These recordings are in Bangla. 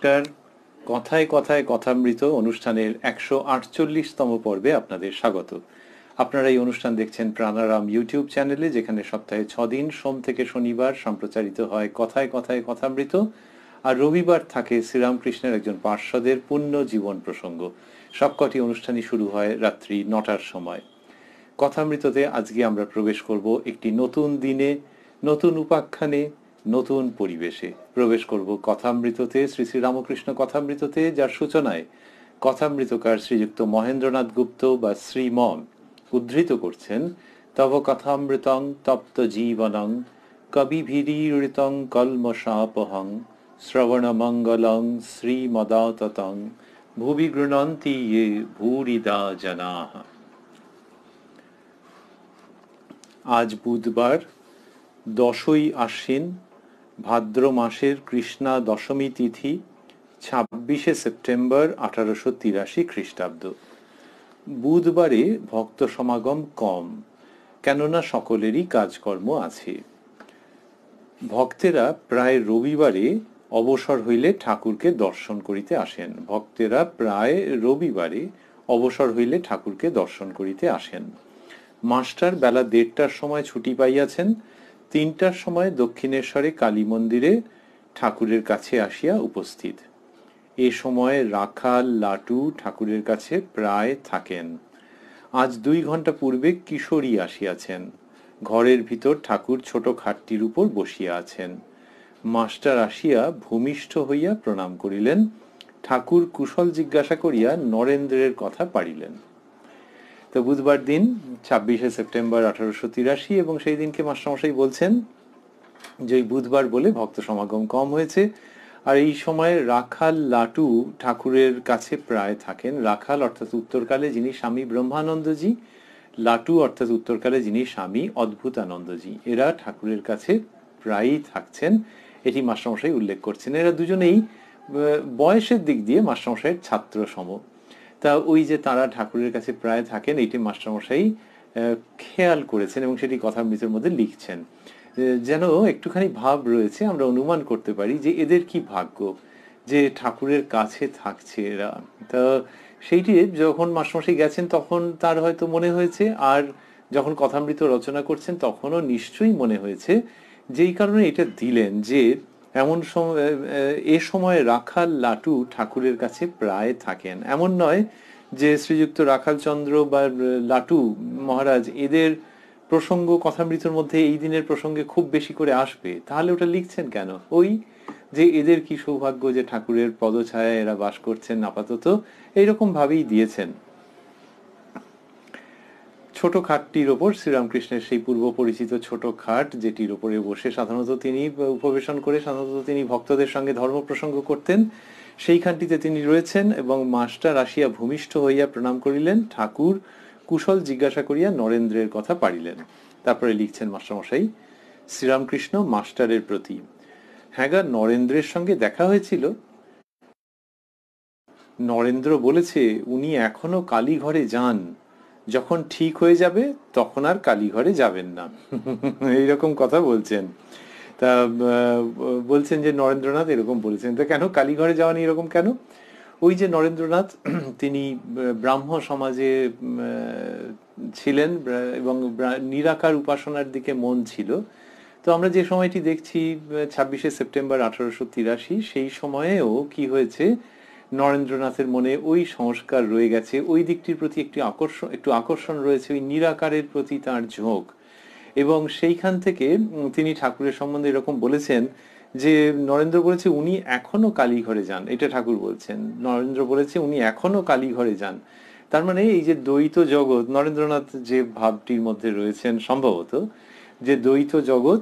নমস্কার। কথায় কথায় কথামৃত অনুষ্ঠানের 148তম পর্বে আপনাদের স্বাগত। আপনারা এই অনুষ্ঠান দেখছেন প্রাণারাম ইউটিউব চ্যানেলে, যেখানে সপ্তাহে 6 দিন সোম থেকে শনিবার সম্প্রচারিত হয় কথায় কথায় কথামৃত, আর রবিবার থাকে শ্রীরামকৃষ্ণের একজন পার্ষদের পুণ্য জীবন প্রসঙ্গ। সবকটি অনুষ্ঠানই শুরু হয় রাত্রি 9টার সময়। কথামৃততে আজকে আমরা প্রবেশ করব একটি নতুন দিনে, নতুন উপাখ্যানে, নতুন পরিবেশে প্রবেশ করব কথামৃততে, শ্রী শ্রী রামকৃষ্ণ কথামৃততে, যার সূচনায় কথামৃতকার শ্রীযুক্ত মহেন্দ্রনাথ গুপ্ত বা শ্রীমন উদ্ধৃত করছেন, তব কথামৃতং তপ্ত জীবনং কবিভিরীড়িতং কল্মষাপহং শ্রবণমঙ্গলং শ্রীমদাততং ভুবি গৃণন্তি ইয়ে ভূরিদা জনাঃ। আজ বুধবার, 10ই আশ্বিন, ভাদ্র মাসের কৃষ্ণা দশমী তিথি, 26শে সেপ্টেম্বর 1883 খ্রিস্টাব্দ। বুধবারে ভক্ত সমাগম কম, কেননা সকলেরই কাজকর্ম আছে। ভক্তেরা প্রায় রবিবারে অবসর হইলে ঠাকুরকে দর্শন করিতে আসেন। ঠাকুরকে দর্শন করিতে আসেন। মাস্টার বেলা 1:30টার সময় ছুটি পাইয়াছেন। 3টার সময় দক্ষিণেশ্বরে কালী মন্দিরে ঠাকুরের কাছে আসিয়া উপস্থিত। এ সময় রাখাল লাটু ঠাকুরের কাছে প্রায় থাকেন। আজ 2 ঘন্টা পূর্বে কিশোরী আসিয়াছেন। ঘরের ভিতর ঠাকুর ছোট খাটটির উপর বসিয়া আছেন। মাস্টার আসিয়া ভূমিষ্ঠ হইয়া প্রণাম করিলেন। ঠাকুর কুশল জিজ্ঞাসা করিয়া নরেন্দ্রের কথা পাড়িলেন। তো বুধবার দিন 26শে সেপ্টেম্বর 1883, এবং সেই দিনকে মাস্টারমশাই বলছেন যে ওই বুধবার বলে ভক্ত সমাগম কম হয়েছে। আর এই সময় রাখাল লাটু ঠাকুরের কাছে প্রায় থাকেন। রাখাল অর্থাৎ উত্তরকালে যিনি স্বামী ব্রহ্মানন্দজি, লাটু অর্থাৎ উত্তরকালে যিনি স্বামী অদ্ভুতানন্দজি, এরা ঠাকুরের কাছে প্রায়ই থাকছেন, এটি মাস্টারমশাই উল্লেখ করছেন। এরা দুজনেই বয়সের দিক দিয়ে মাস্টারমশাইয়ের ছাত্র সম। তা ওই যে তারা ঠাকুরের কাছে প্রায় থাকেন, এইটি মাস্টারমশাই খেয়াল করেছেন এবং সেটি কথামৃতের মধ্যে লিখছেন। যেন একটুখানি ভাব রয়েছে, আমরা অনুমান করতে পারি যে এদের কি ভাগ্য যে ঠাকুরের কাছে থাকছে এরা। তা সেইটি যখন মাস্টারমশাই গেছেন তখন তার হয়তো মনে হয়েছে, আর যখন কথামৃত রচনা করছেন তখনও নিশ্চয়ই মনে হয়েছে, যেই কারণে এটা দিলেন যে এমন এ সময় রাখাল লাটু ঠাকুরের কাছে প্রায় থাকেন। এমন নয় যে শ্রীযুক্ত রাখালচন্দ্র বা লাটু মহারাজ এদের প্রসঙ্গ কথামৃতের মধ্যে এই দিনের প্রসঙ্গে খুব বেশি করে আসবে, তাহলে ওটা লিখছেন কেন? ওই যে এদের কি সৌভাগ্য যে ঠাকুরের পদছায়ায় এরা বাস করছেন আপাতত, এইরকম ভাবেই দিয়েছেন। ছোট খাটটির ওপর শ্রীরামকৃষ্ণের সেই পূর্ব পরিচিত ছোট খাট, যেটির উপরে বসে সাধারণত তিনি উপবেশন করে সাধারণত তিনি ভক্তদের সঙ্গে ধর্ম প্রসঙ্গ করতেন, সেইখানটিতে তিনি রয়েছেন। এবং মাস্টার আসিয়া ভূমিষ্ঠ হইয়া প্রণাম করিলেন। ঠাকুর কুশল জিজ্ঞাসা করিয়া নরেন্দ্রের কথা পাড়িলেন। তারপরে লিখছেন মাস্টারমশাই, শ্রীরামকৃষ্ণ মাস্টারের প্রতি। হ্যাঁ গা, নরেন্দ্রের সঙ্গে দেখা হয়েছিল। নরেন্দ্র বলেছে উনি এখনো কালীঘরে যান, যখন ঠিক হয়ে যাবে তখন আর কালীঘরে যাবেন না। এইরকম কথা বলছেন। তা বলছেন যে নরেন্দ্রনাথ এরকম বলেছেন। তা কেন কালীঘরে যাওয়া নিয়ে এরকম কেন? ওই যে নরেন্দ্রনাথ তিনি ব্রাহ্ম সমাজে ছিলেন এবং নিরাকার উপাসনার দিকে মন ছিল। তো আমরা যে সময়টি দেখছি 26শে সেপ্টেম্বর 1883, সেই সময়েও কি হয়েছে, নরেন্দ্রনাথের মনে ওই সংস্কার রয়ে গেছে, ওই দিকটির প্রতি একটু আকর্ষণ রয়েছে, ওই নিরাকারের প্রতি তার ঝোঁক। এবং সেইখান থেকে তিনি ঠাকুরের সম্বন্ধে এরকম বলেছেন যে নরেন্দ্র বলেছে উনি এখনো কালীঘরে যান, এটা ঠাকুর বলছেন। নরেন্দ্র বলেছে উনি এখনো কালীঘরে যান। তার মানে এই যে দ্বৈত জগৎ, নরেন্দ্রনাথ যে ভাবটির মধ্যে রয়েছেন সম্ভবত, যে দ্বৈত জগৎ,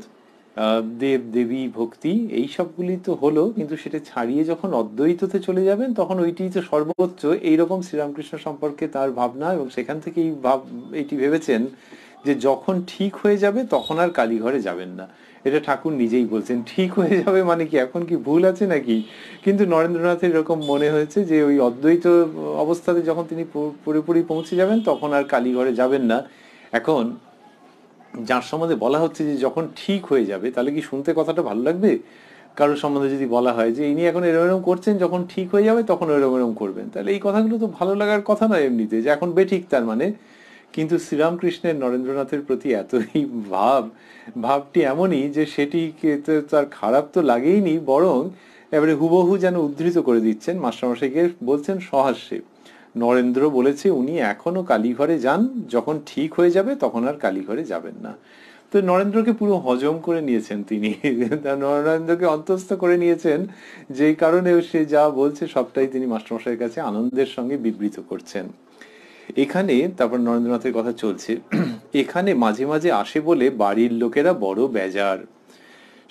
দেব দেবী ভক্তি, এই সবগুলি তো হলো, কিন্তু সেটা ছাড়িয়ে যখন অদ্বৈততে চলে যাবেন তখন ওইটি তো সর্বোচ্চ, এইরকম শ্রীরামকৃষ্ণ সম্পর্কে তার ভাবনা। এবং সেখান থেকে এইটি ভেবেছেন যে যখন ঠিক হয়ে যাবে তখন আর কালীঘরে যাবেন না। এটা ঠাকুর নিজেই বলছেন। ঠিক হয়ে যাবে মানে কি, এখন কি ভুল আছে নাকি? কিন্তু নরেন্দ্রনাথের এরকম মনে হয়েছে যে ওই অদ্বৈত অবস্থাতে যখন তিনি পুরোপুরি পৌঁছে যাবেন তখন আর কালীঘরে যাবেন না। এখন যার সম্বন্ধে বলা হচ্ছে যে যখন ঠিক হয়ে যাবে, তাহলে কি শুনতে কথাটা ভালো লাগবে? কারোর সম্বন্ধে যদি বলা হয় যে ইনি এখন এরম এরম করছেন, যখন ঠিক হয়ে যাবে তখন এরম এরম করবেন, তাহলে এই কথাগুলো তো ভালো লাগার কথা নয় এমনিতে, যে এখন বেঠিক তার মানে। কিন্তু শ্রীরামকৃষ্ণের নরেন্দ্রনাথের প্রতি এতই ভাবটি এমনই যে সেটিকে তার খারাপ তো লাগেইনি, বরং এবারে হুবহু যেন উদ্ধৃত করে দিচ্ছেন মাস্টারমশাইকে, বলছেন সহাস্যে, নরেন্দ্র বলেছে উনি এখনো কালীঘরে যান, যখন ঠিক হয়ে যাবে তখন আর কালীঘরে যাবেন না। তো নরেন্দ্রকে পুরো হজম করে নিয়েছেন তিনি, নরেন্দ্রকে অন্তঃস্থ করে নিয়েছেন, যেই কারণে সে যা বলছে সবটাই তিনি মাস্টারমশাইয়ের কাছে আনন্দের সঙ্গে বিবৃত করছেন। এখানে তারপর নরেন্দ্রনাথের কথা চলছে, এখানে মাঝে মাঝে আসে বলে বাড়ির লোকেরা বড় বেজার।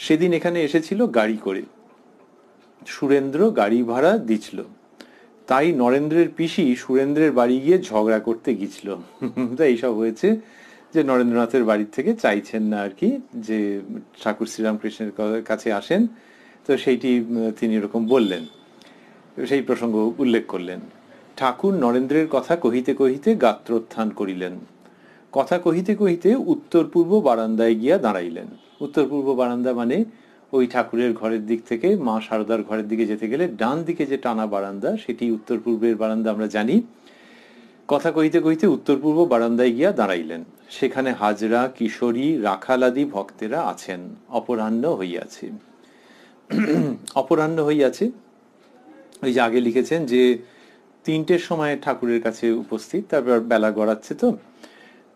সেদিন এখানে এসেছিল গাড়ি করে, সুরেন্দ্র গাড়ি ভাড়া দিছিল, তাই নরেন্দ্রের পিসি সুরেন্দ্রের বাড়ি গিয়ে ঝগড়া করতে গিয়েছিল। তাই এইসব হয়েছে যে নরেন্দ্রনাথের বাড়ির থেকে চাইছেন না আর কি যে ঠাকুর শ্রীরামকৃষ্ণের কাছে আসেন, তো সেইটি তিনি এরকম বললেন, সেই প্রসঙ্গ উল্লেখ করলেন। ঠাকুর নরেন্দ্রের কথা কহিতে কহিতে গাত্রোত্থান করিলেন। কথা কহিতে কহিতে উত্তর পূর্ব বারান্দায় গিয়া দাঁড়াইলেন। উত্তর পূর্ব বারান্দা মানে ওই ঠাকুরের ঘরের দিক থেকে মা শারদার ঘরের দিকে যেতে গেলে ডান দিকে যে টানা বারান্দা, সেটি উত্তর পূর্বের বারান্দা আমরা জানি। কথা কহিতে কহিতে উত্তর পূর্ব বারান্দায় গিয়া দাঁড়াইলেন। সেখানে হাজরা, কিশোরী, রাখালাদি ভক্তেরা আছেন। অপরাহ্ন হইয়াছে। অপরাহ্ন হইয়াছে, ওই যে আগে লিখেছেন যে 3টের সময় ঠাকুরের কাছে উপস্থিত, তারপর বেলা গড়াচ্ছে,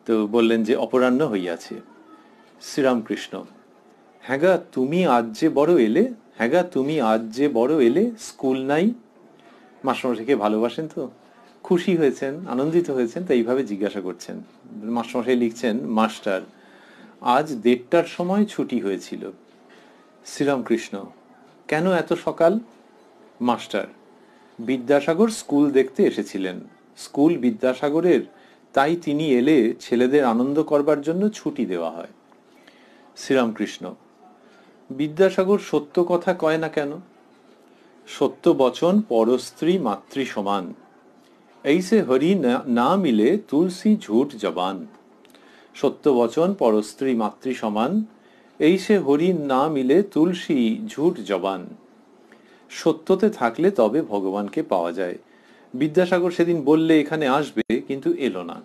তো বললেন যে অপরাহ্ন হইয়াছে। শ্রীরামকৃষ্ণ: হ্যাঁ তুমি আজ যে বড় এলে, হ্যাঁ তুমি আজ যে বড় এলে, স্কুল নাই? মাস্টারমশাইকে ভালোবাসেন তো, খুশি হয়েছেন, আনন্দিত হয়েছেন, তাই এইভাবে জিজ্ঞাসা করছেন। মাস্টারমশাই লিখছেন, মাস্টার আজ 1:30টার সময় ছুটি হয়েছিল। শ্রীরামকৃষ্ণ: কেন এত সকাল? মাস্টার: বিদ্যাসাগর স্কুল দেখতে এসেছিলেন, স্কুল বিদ্যাসাগরের, তাই তিনি এলে ছেলেদের আনন্দ করবার জন্য ছুটি দেওয়া হয়। শ্রীরামকৃষ্ণ: বিদ্যাসাগর সত্য কথা কয় না কেন? সত্য বচন পরস্ত্রী মাতৃ সমান, এইসে হরি না মিলে তুলসী ঝুট জবান। সত্য বচন পরস্ত্রী মাতৃ সমান, এইসে হরি না মিলে তুলসী ঝুট জবান। সত্যতে থাকলে তবে ভগবানকে পাওয়া যায়। বিদ্যাসাগর সেদিন বললে এখানে আসবে, কিন্তু এলো না।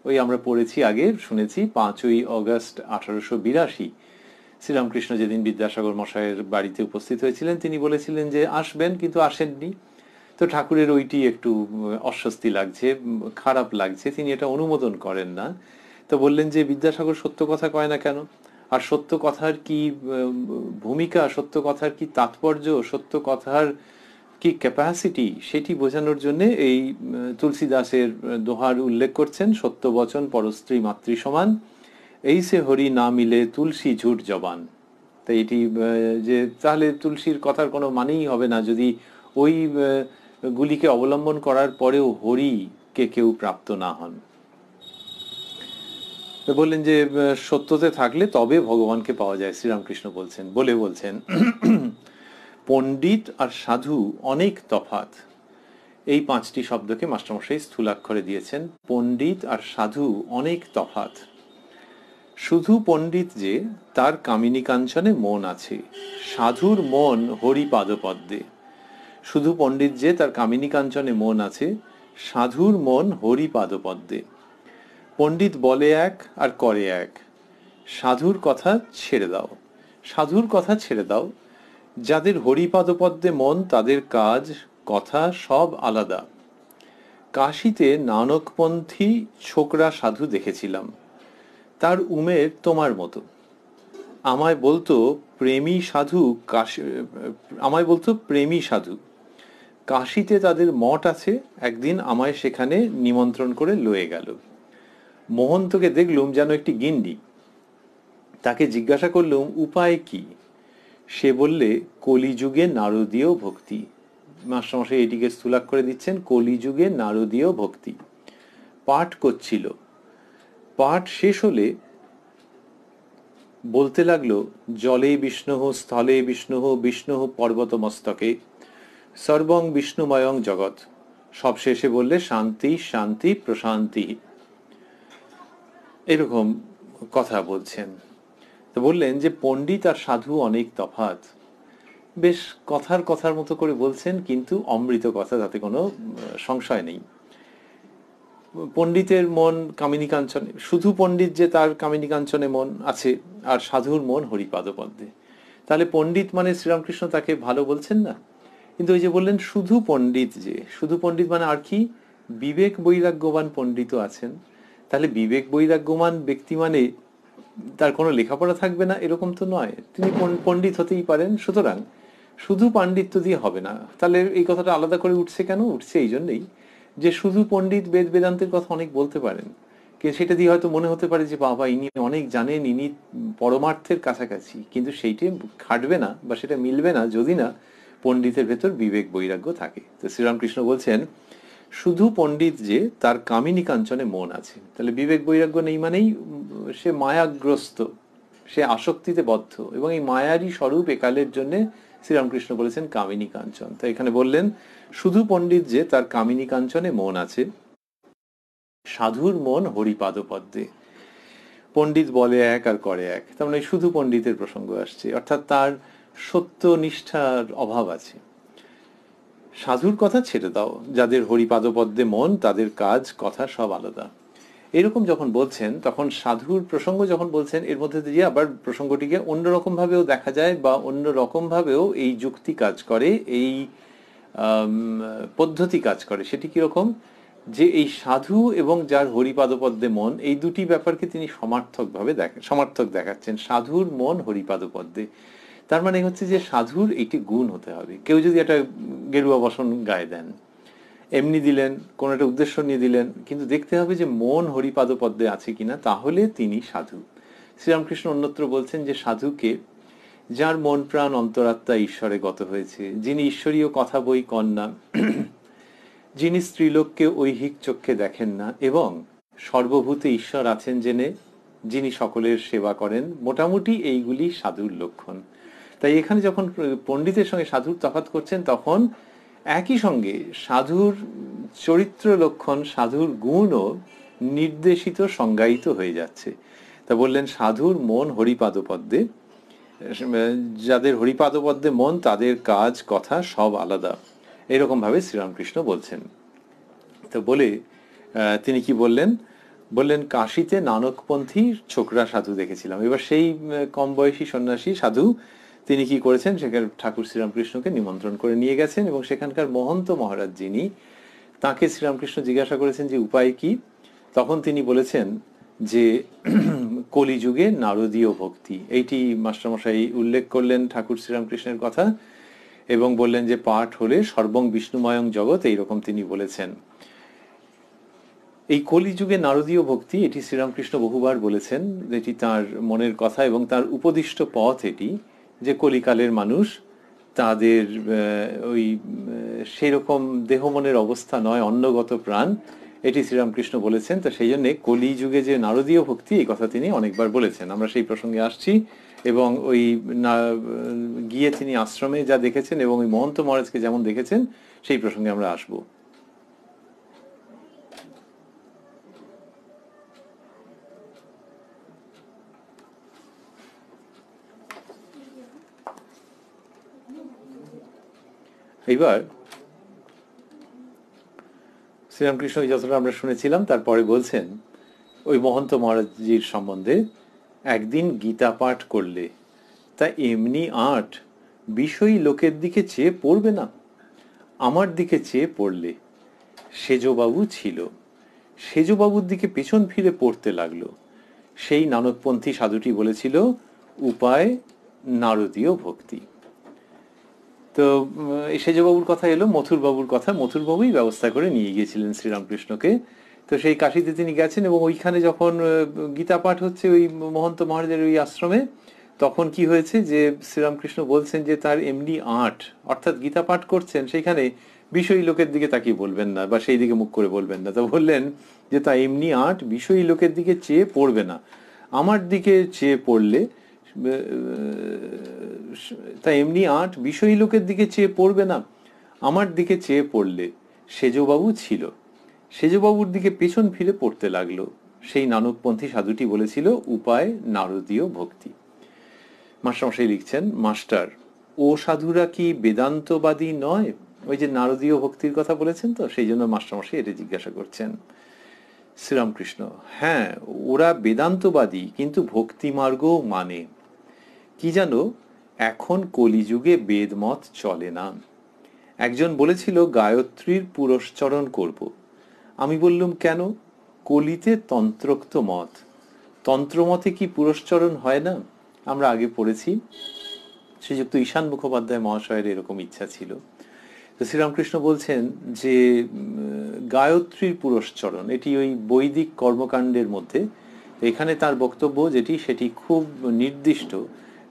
ওই আমরা পড়েছি আগে, শুনেছি 5ই অগস্ট 1882 শ্রীরামকৃষ্ণ যেদিন বিদ্যাসাগর মশাইয়ের বাড়িতে উপস্থিত হয়েছিলেন, তিনি বলেছিলেন যে আসবেন, কিন্তু আসেননি। তো ঠাকুরের ওইটি একটু অস্বস্তি লাগছে, খারাপ লাগছে, তিনি এটা অনুমোদন করেন না। তো বললেন যে বিদ্যাসাগর সত্য কথা কয় না কেন, আর সত্য কথার কি ভূমিকা, সত্য কথার কি তাৎপর্য, সত্য কথার কি ক্যাপাসিটি, সেটি বোঝানোর জন্য এই তুলসীদাসের দোহার উল্লেখ করছেন, সত্য বচন পরস্ত্রী মাতৃ সমান, এই সে হরি না মিলে তুলসী ঝুট জবান। তাই এটি যে তাহলে তুলসীর কথার কোনো মানেই হবে না যদি ওই গুলিকে অবলম্বন করার পরেও হরিকে কেউ প্রাপ্ত না হন। বললেন যে সত্যতে থাকলে তবে ভগবানকে পাওয়া যায়। শ্রীরামকৃষ্ণ বলছেন, পণ্ডিত আর সাধু অনেক তফাৎ। এই 5টি শব্দকে মাস্টারমশাই স্থূলাক্ষরে দিয়েছেন। পণ্ডিত আর সাধু অনেক তফাৎ। শুধু পণ্ডিত যে, তার কামিনী কাঞ্চনে মন আছে, সাধুর মন হরিপাদপদ্মে। শুধু পণ্ডিত যে, তার কামিনী কাঞ্চনে মন আছে, সাধুর মন হরিপাদপদ্মে। পণ্ডিত বলে এক আর করে এক। সাধুর কথা ছেড়ে দাও, সাধুর কথা ছেড়ে দাও। যাদের হরিপাদপদ্মে মন, তাদের কাজ কথা সব আলাদা। কাশীতে নানকপন্থী ছোকরা সাধু দেখেছিলাম, তার উমের তোমার মতো। আমায় বলতো প্রেমী সাধু, আমায় বলতো প্রেমী সাধু। কাশীতে তাদের মঠ আছে, একদিন আমায় সেখানে নিমন্ত্রণ করে লয়ে গেল। মোহন্তকে দেখলুম যেন একটি গিন্ডি। তাকে জিজ্ঞাসা করলুম উপায় কি? সে বললে কলিযুগে নারদীয় ভক্তি। মাস্টারমশাই এটিকে স্থূলাক্ষরে দিচ্ছেন, কলিযুগে নারদীয় ভক্তি। পাঠ করছিল। পাঠ শেষ হলে বলতে লাগলো, জলে বিষ্ণুঃ স্থলে বিষ্ণুঃ বিষ্ণুঃ পর্বত মস্তকে সর্বং বিষ্ণুময়ং জগৎ। সব শেষে বললে শান্তি শান্তি প্রশান্তি। এরকম কথা বলছেন। তো বললেন যে পণ্ডিত আর সাধু অনেক তফাৎ। বেশ কথার কথার মতো করে বলছেন, কিন্তু অমৃত কথা, তাতে কোনো সংশয় নেই। পণ্ডিতের মন কামিনী কাঞ্চনে, শুধু পণ্ডিত যে তার কামিনী কাঞ্চনে মন আছে, আর সাধুর মন হরিপাদ পদ্মে। তাহলে পণ্ডিত মানে শ্রীরামকৃষ্ণ তাকে ভালো বলছেন না? কিন্তু ওই যে বললেন শুধু পণ্ডিত, যে শুধু পণ্ডিত মানে আর কি? বিবেক বৈরাগ্যবান পণ্ডিতও আছেন। তাহলে বিবেক বৈরাগ্যবান ব্যক্তি মানে তার কোনো লেখাপড়া থাকবে না এরকম তো নয়, তিনি পণ্ডিত হতেই পারেন। সুতরাং শুধু পাণ্ডিত্য দিয়ে হবে না। তাহলে এই কথাটা আলাদা করে উঠছে কেন? উঠছে এই জন্যই যে শুধু পণ্ডিত বেদ বেদান্তের কথা অনেক বলতে পারেন, কিন্তু সেটা দিয়ে হয়তো মনে হতে পারে যে বাবা ইনি অনেক জানেন, ইনি পরমার্থের কাছাকাছি, কিন্তু সেইটি খাটবে না বা সেটা মিলবে না যদি না পণ্ডিতের ভেতর বিবেক বৈরাগ্য থাকে। তো শ্রীরামকৃষ্ণ বলছেন শুধু পণ্ডিত যে তার কামিনী কাঞ্চনে মন আছে। তাহলে বিবেক বৈরাগ্য নেই মানেই সে মায়াগ্রস্ত, সে আসক্তিতে বদ্ধ, এবং এই মায়ারই স্বরূপ একালের জন্য শ্রীরামকৃষ্ণ বলেছেন কামিনী কাঞ্চন। তো এখানে বললেন শুধু পণ্ডিত যে তার কামিনী কাঞ্চনে মন আছে, সাধুর মন হরিপাদ পদ্মে। পণ্ডিত বলে এক আর করে এক, তার মানে শুধু পণ্ডিতের প্রসঙ্গ আসছে, অর্থাৎ তার সত্য নিষ্ঠার অভাব আছে। সাধুর কথা ছেড়ে দাও, যাদের হরিপাদ পদ্মে মন তাদের কাজ কথা সব আলাদা। এরকম যখন বলছেন তখন সাধুর প্রসঙ্গ যখন বলছেন, এর মধ্যে দিয়ে আবার প্রসঙ্গটিকে অন্যরকম ভাবেও দেখা যায় বা অন্য রকম ভাবেও এই যুক্তি কাজ করে, এই পদ্ধতি কাজ করে। সেটি কিরকম? যে এই সাধু এবং যার হরিপাদপদ্মে মন, এই দুটি ব্যাপারকে তিনি সমার্থক দেখাচ্ছেন। সাধুর মন হরিপাদপদ্মে, তার মানে হচ্ছে যে সাধুর এইটি গুণ হতে হবে। কেউ যদি একটা গেরুয়া বসন গায়ে দেন, এমনি দিলেন, কোন একটা উদ্দেশ্য নিয়ে দিলেন, কিন্তু দেখতে হবে যে মন হরিপাদ পদ্মে আছে কিনা, তাহলে তিনি সাধু। শ্রীরামকৃষ্ণ অন্যত্র বলছেন যে সাধুকে যার মন প্রাণ অন্তরাত্মা ঈশ্বরে গত হয়েছে, যিনি ঈশ্বরীয় কথা বই কন্যা, যিনি স্ত্রীলোককে ঐহিক চক্ষে দেখেন না এবং সর্বভূতে ঈশ্বর আছেন জেনে যিনি সকলের সেবা করেন, মোটামুটি এইগুলি সাধুর লক্ষণ। তাই এখানে যখন পণ্ডিতের সঙ্গে সাধুর তফাৎ করছেন, তখন একই সঙ্গে সাধুর চরিত্র লক্ষণ, সাধুর গুণও নির্দেশিত, সংজ্ঞায়িত হয়ে যাচ্ছে। তা বললেন সাধুর মন হরিপাদ পদ্মে, যাদের হরিপাদ পদ্মে মন তাদের কাজ কথা সব আলাদা, এরকম ভাবে শ্রীরামকৃষ্ণ বলছেন। তো বলে তিনি কি বললেন? বললেন কাশীতে নানকপন্থী ছোকরা সাধু দেখেছিলাম। এবার সেই কম বয়সী সন্ন্যাসী সাধু তিনি কি করেছেন, সেখানে ঠাকুর শ্রীরামকৃষ্ণকে নিমন্ত্রণ করে নিয়ে গেছেন, এবং সেখানকার মহন্ত মহারাজ যিনি, তাকে শ্রীরামকৃষ্ণ জিজ্ঞাসা করেছেন যে উপায় কি। তখন তিনি বলেছেন যে কলিযুগে নারদীয় ভক্তি, এইটি মাস্টারমশাই উল্লেখ করলেন ঠাকুর শ্রীরামকৃষ্ণের কথা, এবং বললেন যে পাঠ হলে সর্বং বিষ্ণুময়ং জগৎ, এইরকম তিনি বলেছেন। এই কলিযুগে নারদীয় ভক্তি, এটি শ্রীরামকৃষ্ণ বহুবার বলেছেন, এটি তার মনের কথা এবং তার উপদিষ্ট পথ এটি, যে কলিকালের মানুষ তাদের ওই সেরকম দেহ মনের অবস্থা নয়, অন্নগত প্রাণ, এটি শ্রীরামকৃষ্ণ বলেছেন। তো সেই জন্যে কলিযুগে যে নারদীয় ভক্তি, এই কথা তিনি অনেকবার বলেছেন। আমরা সেই প্রসঙ্গে আসছি, এবং ওই গিয়ে তিনি আশ্রমে যা দেখেছেন এবং ওই মহন্ত মহারাজকে যেমন দেখেছেন, সেই প্রসঙ্গে আমরা আসবো। এইবার শ্রীরামকৃষ্ণ যতটা আমরা শুনেছিলাম, তারপরে বলছেন ওই মহন্ত মহারাজজির সম্বন্ধে, একদিন গীতা পাঠ করলে তা এমনি আট বিষয়ী লোকের দিকে চেয়ে পড়বে না, আমার দিকে চেয়ে পড়লে। সেজবাবু ছিল, সেজবাবুর দিকে পেছন ফিরে পড়তে লাগলো। সেই নানকপন্থী সাধুটি বলেছিল উপায় নারদীয় ভক্তি। তো সেজবাবুর কথা এলো, মথুরবাবুর কথা। মথুরবাবুই ব্যবস্থা করে নিয়ে গিয়েছিলেন শ্রীরামকৃষ্ণকে। তো সেই কাশীতে তিনি গেছেন, এবং ওইখানে যখন গীতা পাঠ হচ্ছে ওই মহন্ত মহারাজের ওই আশ্রমে, তখন কি হয়েছে যে শ্রীরামকৃষ্ণ বলছেন যে তার এমনি আট, অর্থাৎ গীতা পাঠ করছেন, সেইখানে বিষয়ী লোকের দিকে তাকিয়ে বলবেন না বা সেই দিকে মুখ করে বলবেন না। তো বললেন যে তা এমনি আট বিষয়ী লোকের দিকে চেয়ে পড়বে না, আমার দিকে চেয়ে পড়লে। তা এমনি আট বিষয়ী লোকের দিকে চেয়ে পড়বে না, আমার দিকে চেয়ে পড়লে। সেজবাবু ছিল, সেজবাবুর দিকে পেছন ফিরে পড়তে লাগলো। সেই নানকপন্থী সাধুটি বলেছিল উপায় নারদীয় ভক্তি। মাস্টারমশাই লিখছেন, মাস্টার ও সাধুরা কি বেদান্তবাদী নয়? ওই যে নারদীয় ভক্তির কথা বলেছেন, তো সেই জন্য মাস্টারমশাই এটা জিজ্ঞাসা করছেন। শ্রীরামকৃষ্ণ: হ্যাঁ, ওরা বেদান্তবাদী, কিন্তু ভক্তি মার্গও মানে। কি জানো, এখন কলিযুগে বেদমত চলে না। একজন বলেছিল গায়ত্রীর পুরস্চরণ করব। আমি বললুম কেন? কলিতে তন্ত্রোক্ত মত, তন্ত্রমতে কি পুরস্চরণ হয় না? আমরা আগে পড়েছি শ্রীযুক্ত ঈশান মুখোপাধ্যায় মহাশয়ের এরকম ইচ্ছা ছিল। তো শ্রীরামকৃষ্ণ বলছেন যে গায়ত্রীর পুরস্চরণ এটি ওই বৈদিক কর্মকাণ্ডের মধ্যে। এখানে তার বক্তব্য যেটি, সেটি খুব নির্দিষ্ট,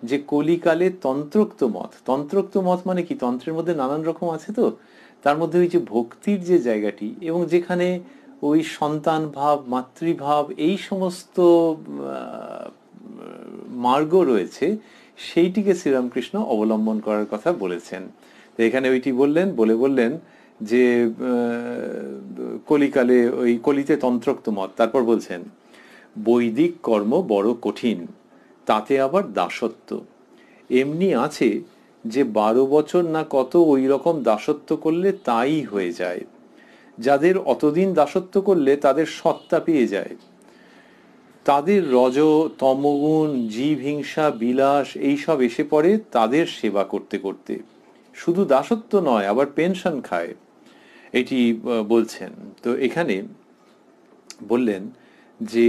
যে কলিকালে তন্ত্রোক্ত মত। তন্ত্রোক্ত মত মানে কি? তন্ত্রের মধ্যে নানান রকম আছে, তো তার মধ্যে ওই যে ভক্তির যে জায়গাটি, এবং যেখানে ওই সন্তান ভাব, মাতৃভাব, এই সমস্ত মার্গ রয়েছে, সেইটিকে শ্রীরামকৃষ্ণ অবলম্বন করার কথা বলেছেন। তো এখানে ওইটি বললেন, বললেন যে কলিকালে ওই কলিতে তন্ত্রোক্ত মত। তারপর বলছেন বৈদিক কর্ম বড় কঠিন, তাতে আবার দাসত্ব। এমনি আছে যে 12 বছর না কত ওই রকম দাসত্ব করলে তাই হয়ে যায়। যাদের অতদিন দাসত্ব করলে তাদের সত্তা পেয়ে যায়, তাদের রজ তমগুণ, জীব হিংসা, বিলাস এইসব এসে পড়ে তাদের সেবা করতে করতে। শুধু দাসত্ব নয়, আবার পেনশন খায়, এটি বলছেন। তো এখানে বললেন যে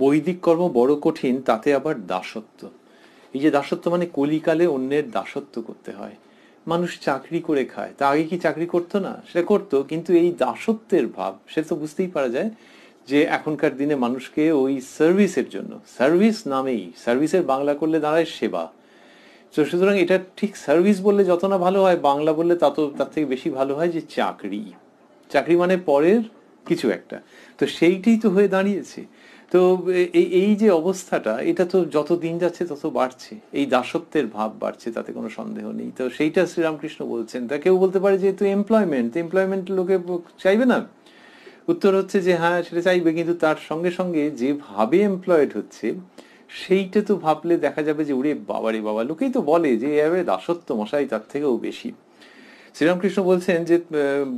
বৈদিক কর্ম বড় কঠিন, তাতে আবার দাসত্ব। এই যে দাসত্ব মানে কলিকালে অন্যের দাসত্ব করতে হয়। মানুষ চাকরি করে খায়, তা আগে কি চাকরি করতো না? সেটা করতো, কিন্তু এই দাসত্বের ভাব, সে তো বুঝতেই পারা যায় যে এখনকার দিনে মানুষকে ওই সার্ভিসের জন্য, সার্ভিস নামেই, সার্ভিসের বাংলা করলে দাঁড়ায় সেবা। তো সুতরাং এটা ঠিক সার্ভিস বললে যত না ভালো হয়, বাংলা বললে তার থেকে বেশি ভালো হয় যে চাকরি। চাকরি মানে পরের কিছু একটা, তো সেইটাই তো হয়ে দাঁড়িয়েছে। তো এই যে অবস্থাটা, এটা তো যত দিন যাচ্ছে তত বাড়ছে, এই দাসত্বের ভাব বাড়ছে, তাতে কোনো সন্দেহ নেই। তো সেইটা শ্রীরামকৃষ্ণ বলছেন। তা কেউ বলতে পারে যে তো এমপ্লয়মেন্ট লোকে চাইবে না? উত্তর হচ্ছে যে হ্যাঁ, সেটা চাইবে, কিন্তু তার সঙ্গে সঙ্গে যেভাবে এমপ্লয়েড হচ্ছে সেইটা তো ভাবলে দেখা যাবে যে ওরে বাবারে বাবা, লোকেই তো বলে যে এভাবে দাসত্ব মশাই, তার থেকেও বেশি। শ্রীরামকৃষ্ণ বলছেন যে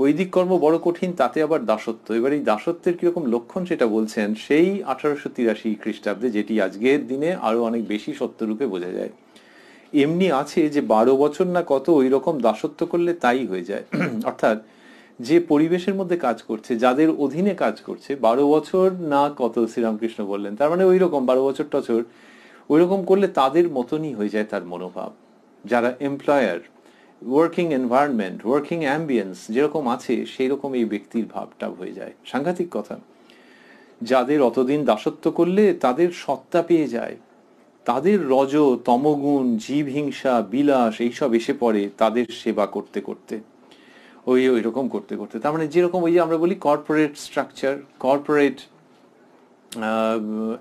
বৈদিক কর্ম বড় কঠিন, তাতে আবার দাসত্ব। এবার এই দাসত্বের কিরকম লক্ষণ সেটা বলছেন সেই 1883 খ্রিস্টাব্দে, যেটি আজকের দিনে আরো অনেক বেশি সত্যরূপে বোঝা যায়। এমনি আছে যে 12 বছর না কত ওই রকম দাসত্ব করলে তাই হয়ে যায়। অর্থাৎ যে পরিবেশের মধ্যে কাজ করছে, যাদের অধীনে কাজ করছে, 12 বছর না কত, শ্রীরামকৃষ্ণ বললেন, তার মানে ওই রকম 12 বছর টছর ওই রকম করলে তাদের মতনই হয়ে যায় তার মনোভাব। যারা employer, working environment, working ambience যেরকম আছে, সেই রকম এই ব্যক্তির ভাবটা হয়ে যায়। সাংঘাতিক কথা। যাদের অতদিন দাসত্ব করলে তাদের সত্তা পেয়ে যায়, তাদের রজ তমগুণ, জীব হিংসা, বিলাস এইসব এসে পড়ে তাদের সেবা করতে করতে, ওই রকম করতে করতে। তার মানে যেরকম ওই যে আমরা বলি কর্পোরেট স্ট্রাকচার, কর্পোরেট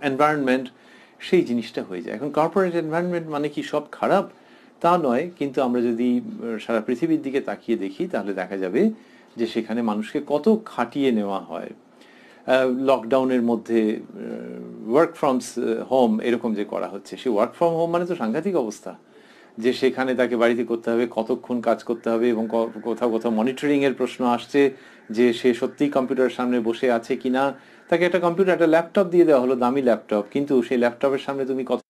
এনভায়রনমেন্ট, সেই জিনিসটা হয়ে যায়। এখন কর্পোরেট এনভায়রনমেন্ট মানে কি সব খারাপ? তা নয়, কিন্তু আমরা যদি সারা পৃথিবীর দিকে তাকিয়ে দেখি তাহলে দেখা যাবে যে সেখানে মানুষকে কত খাটিয়ে নেওয়া হয়। লকডাউনের মধ্যে ওয়ার্ক ফ্রম হোম এরকম যে করা হচ্ছে, সে ওয়ার্ক ফ্রম হোম মানে তো সাংঘাতিক অবস্থা, যে সেখানে তাকে বাড়িতে করতে হবে, কতক্ষণ কাজ করতে হবে, এবং কোথাও কোথাও মনিটরিং এর প্রশ্ন আসছে যে সে সত্যিই কম্পিউটারের সামনে বসে আছে কিনা। তাকে একটা কম্পিউটার, একটা ল্যাপটপ দিয়ে দেওয়া হলো, দামি ল্যাপটপ, কিন্তু সেই ল্যাপটপের সামনে তুমি কত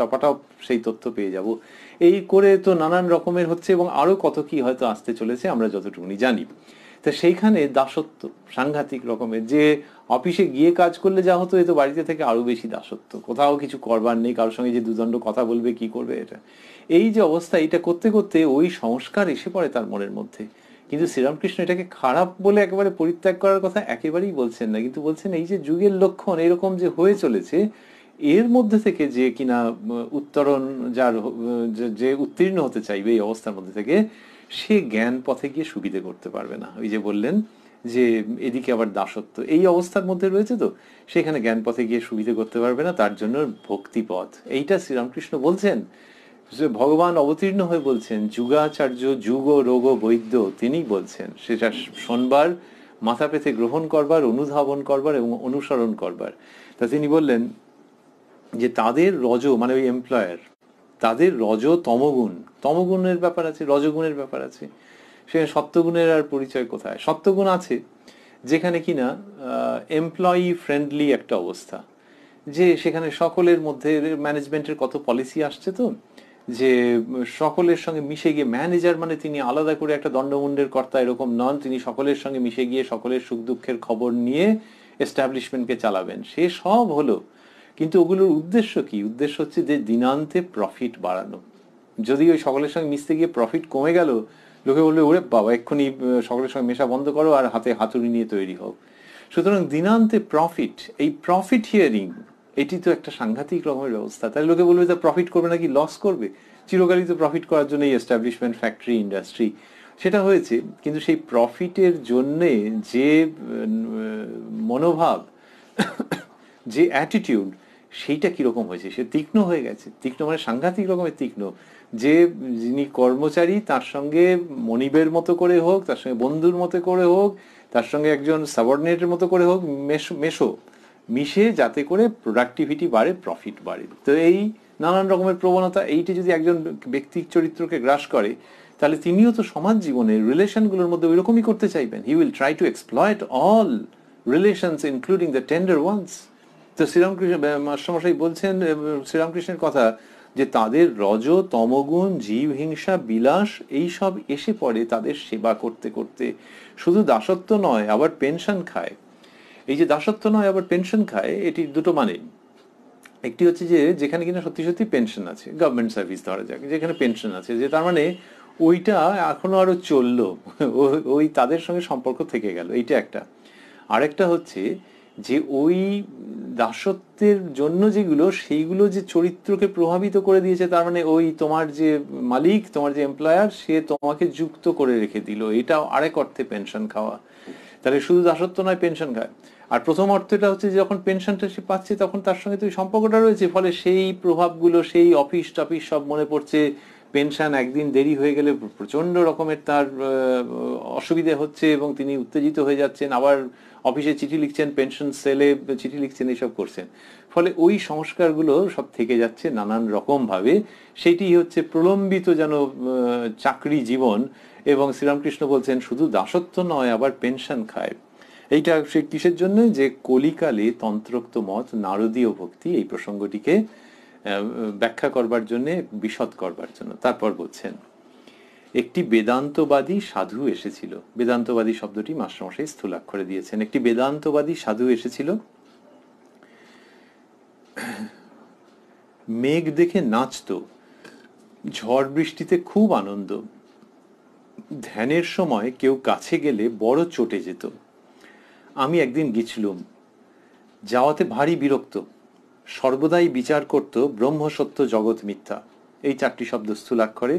টপাটপ সেই তথ্য পেয়ে যাব, এই করে তো নানান রকমের হচ্ছে, এবং আরো কত কি হয়তো আসতে চলেছে আমরা যতটুকুনি জানি। তা সেইখানে দাসত্ব সাংঘাতিক রকমের, যে অফিসে গিয়ে কাজ করলে যা হতো, এ তো বাড়িতে থেকে আরো বেশি দাসত্ব, কোথাও কিছু করবার নেই, কারোর সঙ্গে যে দুদণ্ড কথা বলবে, কি করবে এটা, এই যে অবস্থা, এটা করতে করতে ওই সংস্কার এসে পড়ে তার মনের মধ্যে। কিন্তু শ্রীরামকৃষ্ণ এটাকে খারাপ বলে একেবারে পরিত্যাগ করার কথা একেবারেই বলছেন না, কিন্তু বলছেন এই যে যুগের লক্ষণ এরকম যে হয়ে চলেছে, এর মধ্যে থেকে যে কিনা উত্তরণ, যার যে উত্তীর্ণ হতে চাইবে এই অবস্থার মধ্যে থেকে, সে জ্ঞান পথে গিয়ে সুবিধে করতে পারবে না। ওই যে বললেন যে এদিকে আবার দাসত্ব এই অবস্থার মধ্যে রয়েছে, তো সেখানে জ্ঞান পথে গিয়ে সুবিধে করতে পারবে না, তার জন্য ভক্তিপথ। এইটা শ্রীরামকৃষ্ণ বলছেন, ভগবান অবতীর্ণ হয়ে বলছেন, যুগাচার্য যুগ রোগ বৈদ্য তিনি বলছেন, সেটা শোনবার, মাথা পেতে গ্রহণ করবার, অনুধাবন করবার এবং অনুসরণ করবার। তা তিনি বললেন যে তাদের রজ মানে ওই এমপ্লয়ার, তাদের রজ তমগুণ, তমগুণের ব্যাপার আছে, রজগুণের ব্যাপার আছে, সেখানে সত্যগুণের আর পরিচয় কোথায়? সত্যগুণ আছে যেখানে কিনা এমপ্লয়ি ফ্রেন্ডলি একটা অবস্থা, যে সেখানে সকলের মধ্যে ম্যানেজমেন্টের কত পলিসি আসছে, তো যে সকলের সঙ্গে মিশে গিয়ে, ম্যানেজার মানে তিনি আলাদা করে একটা দণ্ডমুণ্ডের কর্তা এরকম নন, তিনি সকলের সঙ্গে মিশে গিয়ে সকলের সুখ দুঃখের খবর নিয়ে এস্টাবলিশমেন্টকে চালাবেন, সে সব হলো। কিন্তু ওগুলোর উদ্দেশ্য কি? উদ্দেশ্য হচ্ছে যে দিনান্তে প্রফিট বাড়ানো। যদি ওই সকলের সঙ্গে মিশতে গিয়ে প্রফিট কমে গেল, লোকে বলবে ওরে বাবা এক্ষুনি সকলের সঙ্গে মেশা বন্ধ করো আর হাতে হাতুড়ি নিয়ে তৈরি হোক। সুতরাং দিনান্তে প্রফিট, এই প্রফিট হিয়ারিং, এটি তো একটা সাংঘাতিক রকমের ব্যবস্থা। তাই লোকে বলবে যে প্রফিট করবে নাকি লস করবে? চিরকালই তো প্রফিট করার জন্য এই এস্টাবলিশমেন্ট, ফ্যাক্টরি, ইন্ডাস্ট্রি, সেটা হয়েছে। কিন্তু সেই প্রফিটের জন্যে যে মনোভাব, যে অ্যাটিটিউড, সেইটা কিরকম হয়েছে? সে তীক্ষ্ণ হয়ে গেছে। তীক্ষ্ণ মানে সাংঘাতিক রকমের তীক্ষ্ণ, যে যিনি কর্মচারী তার সঙ্গে মনিবের মতো করে হোক, তার সঙ্গে বন্ধুর মতো করে হোক, তার সঙ্গে একজন সাবঅর্ডিনেটের মতো করে হোক, মিশে যাতে করে প্রোডাক্টিভিটি বাড়ে, প্রফিট বাড়ে। তো এই নানান রকমের প্রবণতা, এইটি যদি একজন ব্যক্তি চরিত্রকে গ্রাস করে, তাহলে তিনিও তো সমাজ জীবনের রিলেশনগুলোর মধ্যে ওই রকমই করতে চাইবেন। He will try to exploit all relations including the tender ones. তো শ্রীরামকৃষ্ণ মাস্টারমশাই বলছেন শ্রীরামকৃষ্ণের কথা, যে তাদের রজ তমগুণ, জীব হিংসা, বিলাস, এইসব এসে পড়ে তাদের সেবা করতে করতে। শুধু দাসত্ব নয়, আবার পেনশন খায়। এই যে দাসত্ব নয় আবার পেনশন খায়, এটি দুটো মানে। একটি হচ্ছে যে যেখানে কিনা সত্যি সত্যি পেনশন আছে, গভর্নমেন্ট সার্ভিস ধরা যাক, যেখানে পেনশন আছে, যে তার মানে ওইটা এখনো আরো চললো, ওই তাদের সঙ্গে সম্পর্ক থেকে গেল, এইটা একটা। আরেকটা হচ্ছে যে ওই দাসত্বের জন্য যেগুলো, সেইগুলো যে চরিত্রকে প্রভাবিত করে দিয়েছে, তার মানে ওই তোমার যে মালিক, তোমার যে এমপ্লয়ার, সে তোমাকে যুক্ত করে রেখে দিল, এটাও আরেক অর্থে পেনশন খাওয়া। তাহলে শুধু দাসত্ব নয়, পেনশন খায়। আর প্রথম অর্থটা হচ্ছে যে যখন পেনশনটা সে পাচ্ছে, তখন তার সঙ্গে তো সম্পর্কটা রয়েছে, ফলে সেই প্রভাবগুলো, সেই অফিস টফিস সব মনে পড়ছে। পেনশন একদিন দেরি হয়ে গেলে প্রচন্ড রকমের তার অসুবিধে হচ্ছে এবং তিনি উত্তেজিত হয়ে যাচ্ছেন, আবার অফিসে চিঠি লিখছেন, পেনশন সেলে চিঠি লিখছেন, এইসব করছেন। ফলে ওই সংস্কারগুলো সব থেকে যাচ্ছে নানান রকম ভাবে। সেটি হচ্ছে প্রলম্বিত যেন চাকরি জীবন। এবং শ্রীরামকৃষ্ণ বলছেন শুধু দাসত্ব নয়, আবার পেনশন খায়। এইটা সে কিসের জন্য? যে কলিকালে তন্ত্রোক্ত মত, নারদীয় ভক্তি, এই প্রসঙ্গটিকে ব্যাখ্যা করবার জন্য, বিশদ করবার জন্য। তারপর বলছেন, একটি বেদান্তবাদী সাধু এসেছিল। বেদান্তবাদী শব্দটি মাস্টারমশাই স্থূলাক্ষরে দিয়েছেন। একটি বেদান্তবাদী সাধু এসেছিল, মেঘ দেখে নাচত, ঝড় বৃষ্টিতে খুব আনন্দ, ধ্যানের সময় কেউ কাছে গেলে বড় চটে যেত। আমি একদিন গেছিলুম, যাওয়াতে ভারী বিরক্ত, সর্বদাই বিচার করত ব্রহ্মসত্য জগৎ মিথ্যা। এই চারটি শব্দ স্থূলাক্ষরে,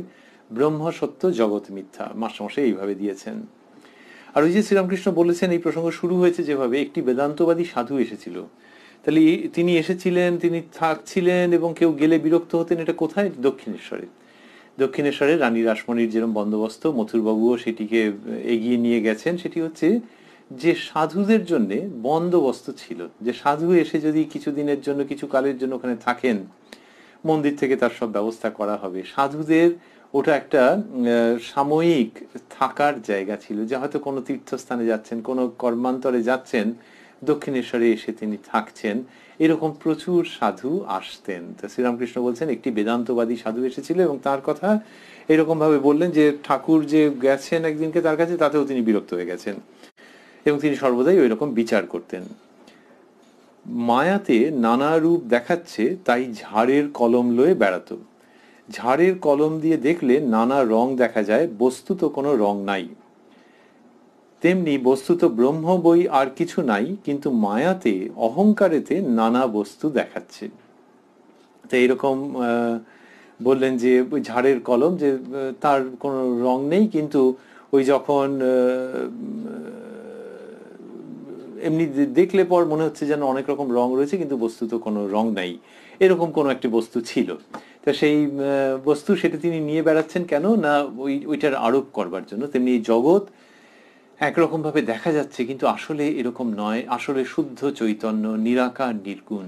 ব্রহ্মসত্য জগৎ মিথ্যা, মাস্টারমশাই এইভাবে দিয়েছেন। আর ওই যে শ্রীরামকৃষ্ণ বলেছেন, এই প্রসঙ্গ শুরু হয়েছে যেভাবে, একটি বেদান্তবাদী সাধু এসেছিল, তাহলে তিনি এসেছিলেন, তিনি থাকছিলেন এবং কেউ গেলে বিরক্ত হতেন। এটা কোথায়? দক্ষিণেশ্বরে। দক্ষিণেশ্বরে রানী রাসমণির যেরকম বন্দোবস্ত, মথুরবাবুও সেটিকে এগিয়ে নিয়ে গেছেন। সেটি হচ্ছে যে সাধুদের জন্য বন্দোবস্ত ছিল, যে সাধু এসে যদি কিছুদিনের জন্য, কিছু কালের জন্য ওখানে থাকেন, মন্দির থেকে তার সব ব্যবস্থা করা হবে। সাধুদের ওটা একটা সাময়িক থাকার জায়গা ছিল, যে হয়তো কোনো তীর্থস্থানে যাচ্ছেন, কোনো কর্মান্তরে যাচ্ছেন, দক্ষিণেশ্বরে এসে তিনি থাকছেন। এরকম প্রচুর সাধু আসতেন। তো শ্রীরামকৃষ্ণ বলছেন একটি বেদান্তবাদী সাধু এসেছিল এবং তার কথা এরকম ভাবে বললেন যে ঠাকুর যে গেছেন একদিনকে তার কাছে, তাতেও তিনি বিরক্ত হয়ে গেছেন এবং তিনি সর্বদাই ওই রকম বিচার করতেন। মায়াতে নানা রূপ দেখাচ্ছে, তাই ঝাড়ের কলম লয়ে বেড়াতো। ঝাড়ের কলম দিয়ে দেখলে নানা রং দেখা যায়, বস্তুত কোনো রং নাই। তেমনি বস্তুত ব্রহ্ম বই আর কিছু নাই, কিন্তু মায়াতে, অহংকারেতে নানা বস্তু দেখাচ্ছে। তো এইরকম বললেন যে ঝাড়ের কলম, যে তার কোনো রং নেই, কিন্তু ওই যখন এমনি দেখলে পর মনে হচ্ছে যেন অনেক রকম রং রয়েছে, কিন্তু বস্তুত কোনো রং নাই, এরকম কোনো একটি বস্তু ছিল। তা সেই বস্তু, সেটা তিনি নিয়ে বেড়াচ্ছেন কেন না ওইটার আরোপ করবার জন্য। তেমনি এই জগৎ একরকম ভাবে দেখা যাচ্ছে, কিন্তু আসলে এরকম নয়। আসলে শুদ্ধ চৈতন্য, নিরাকার, নির্গুণ।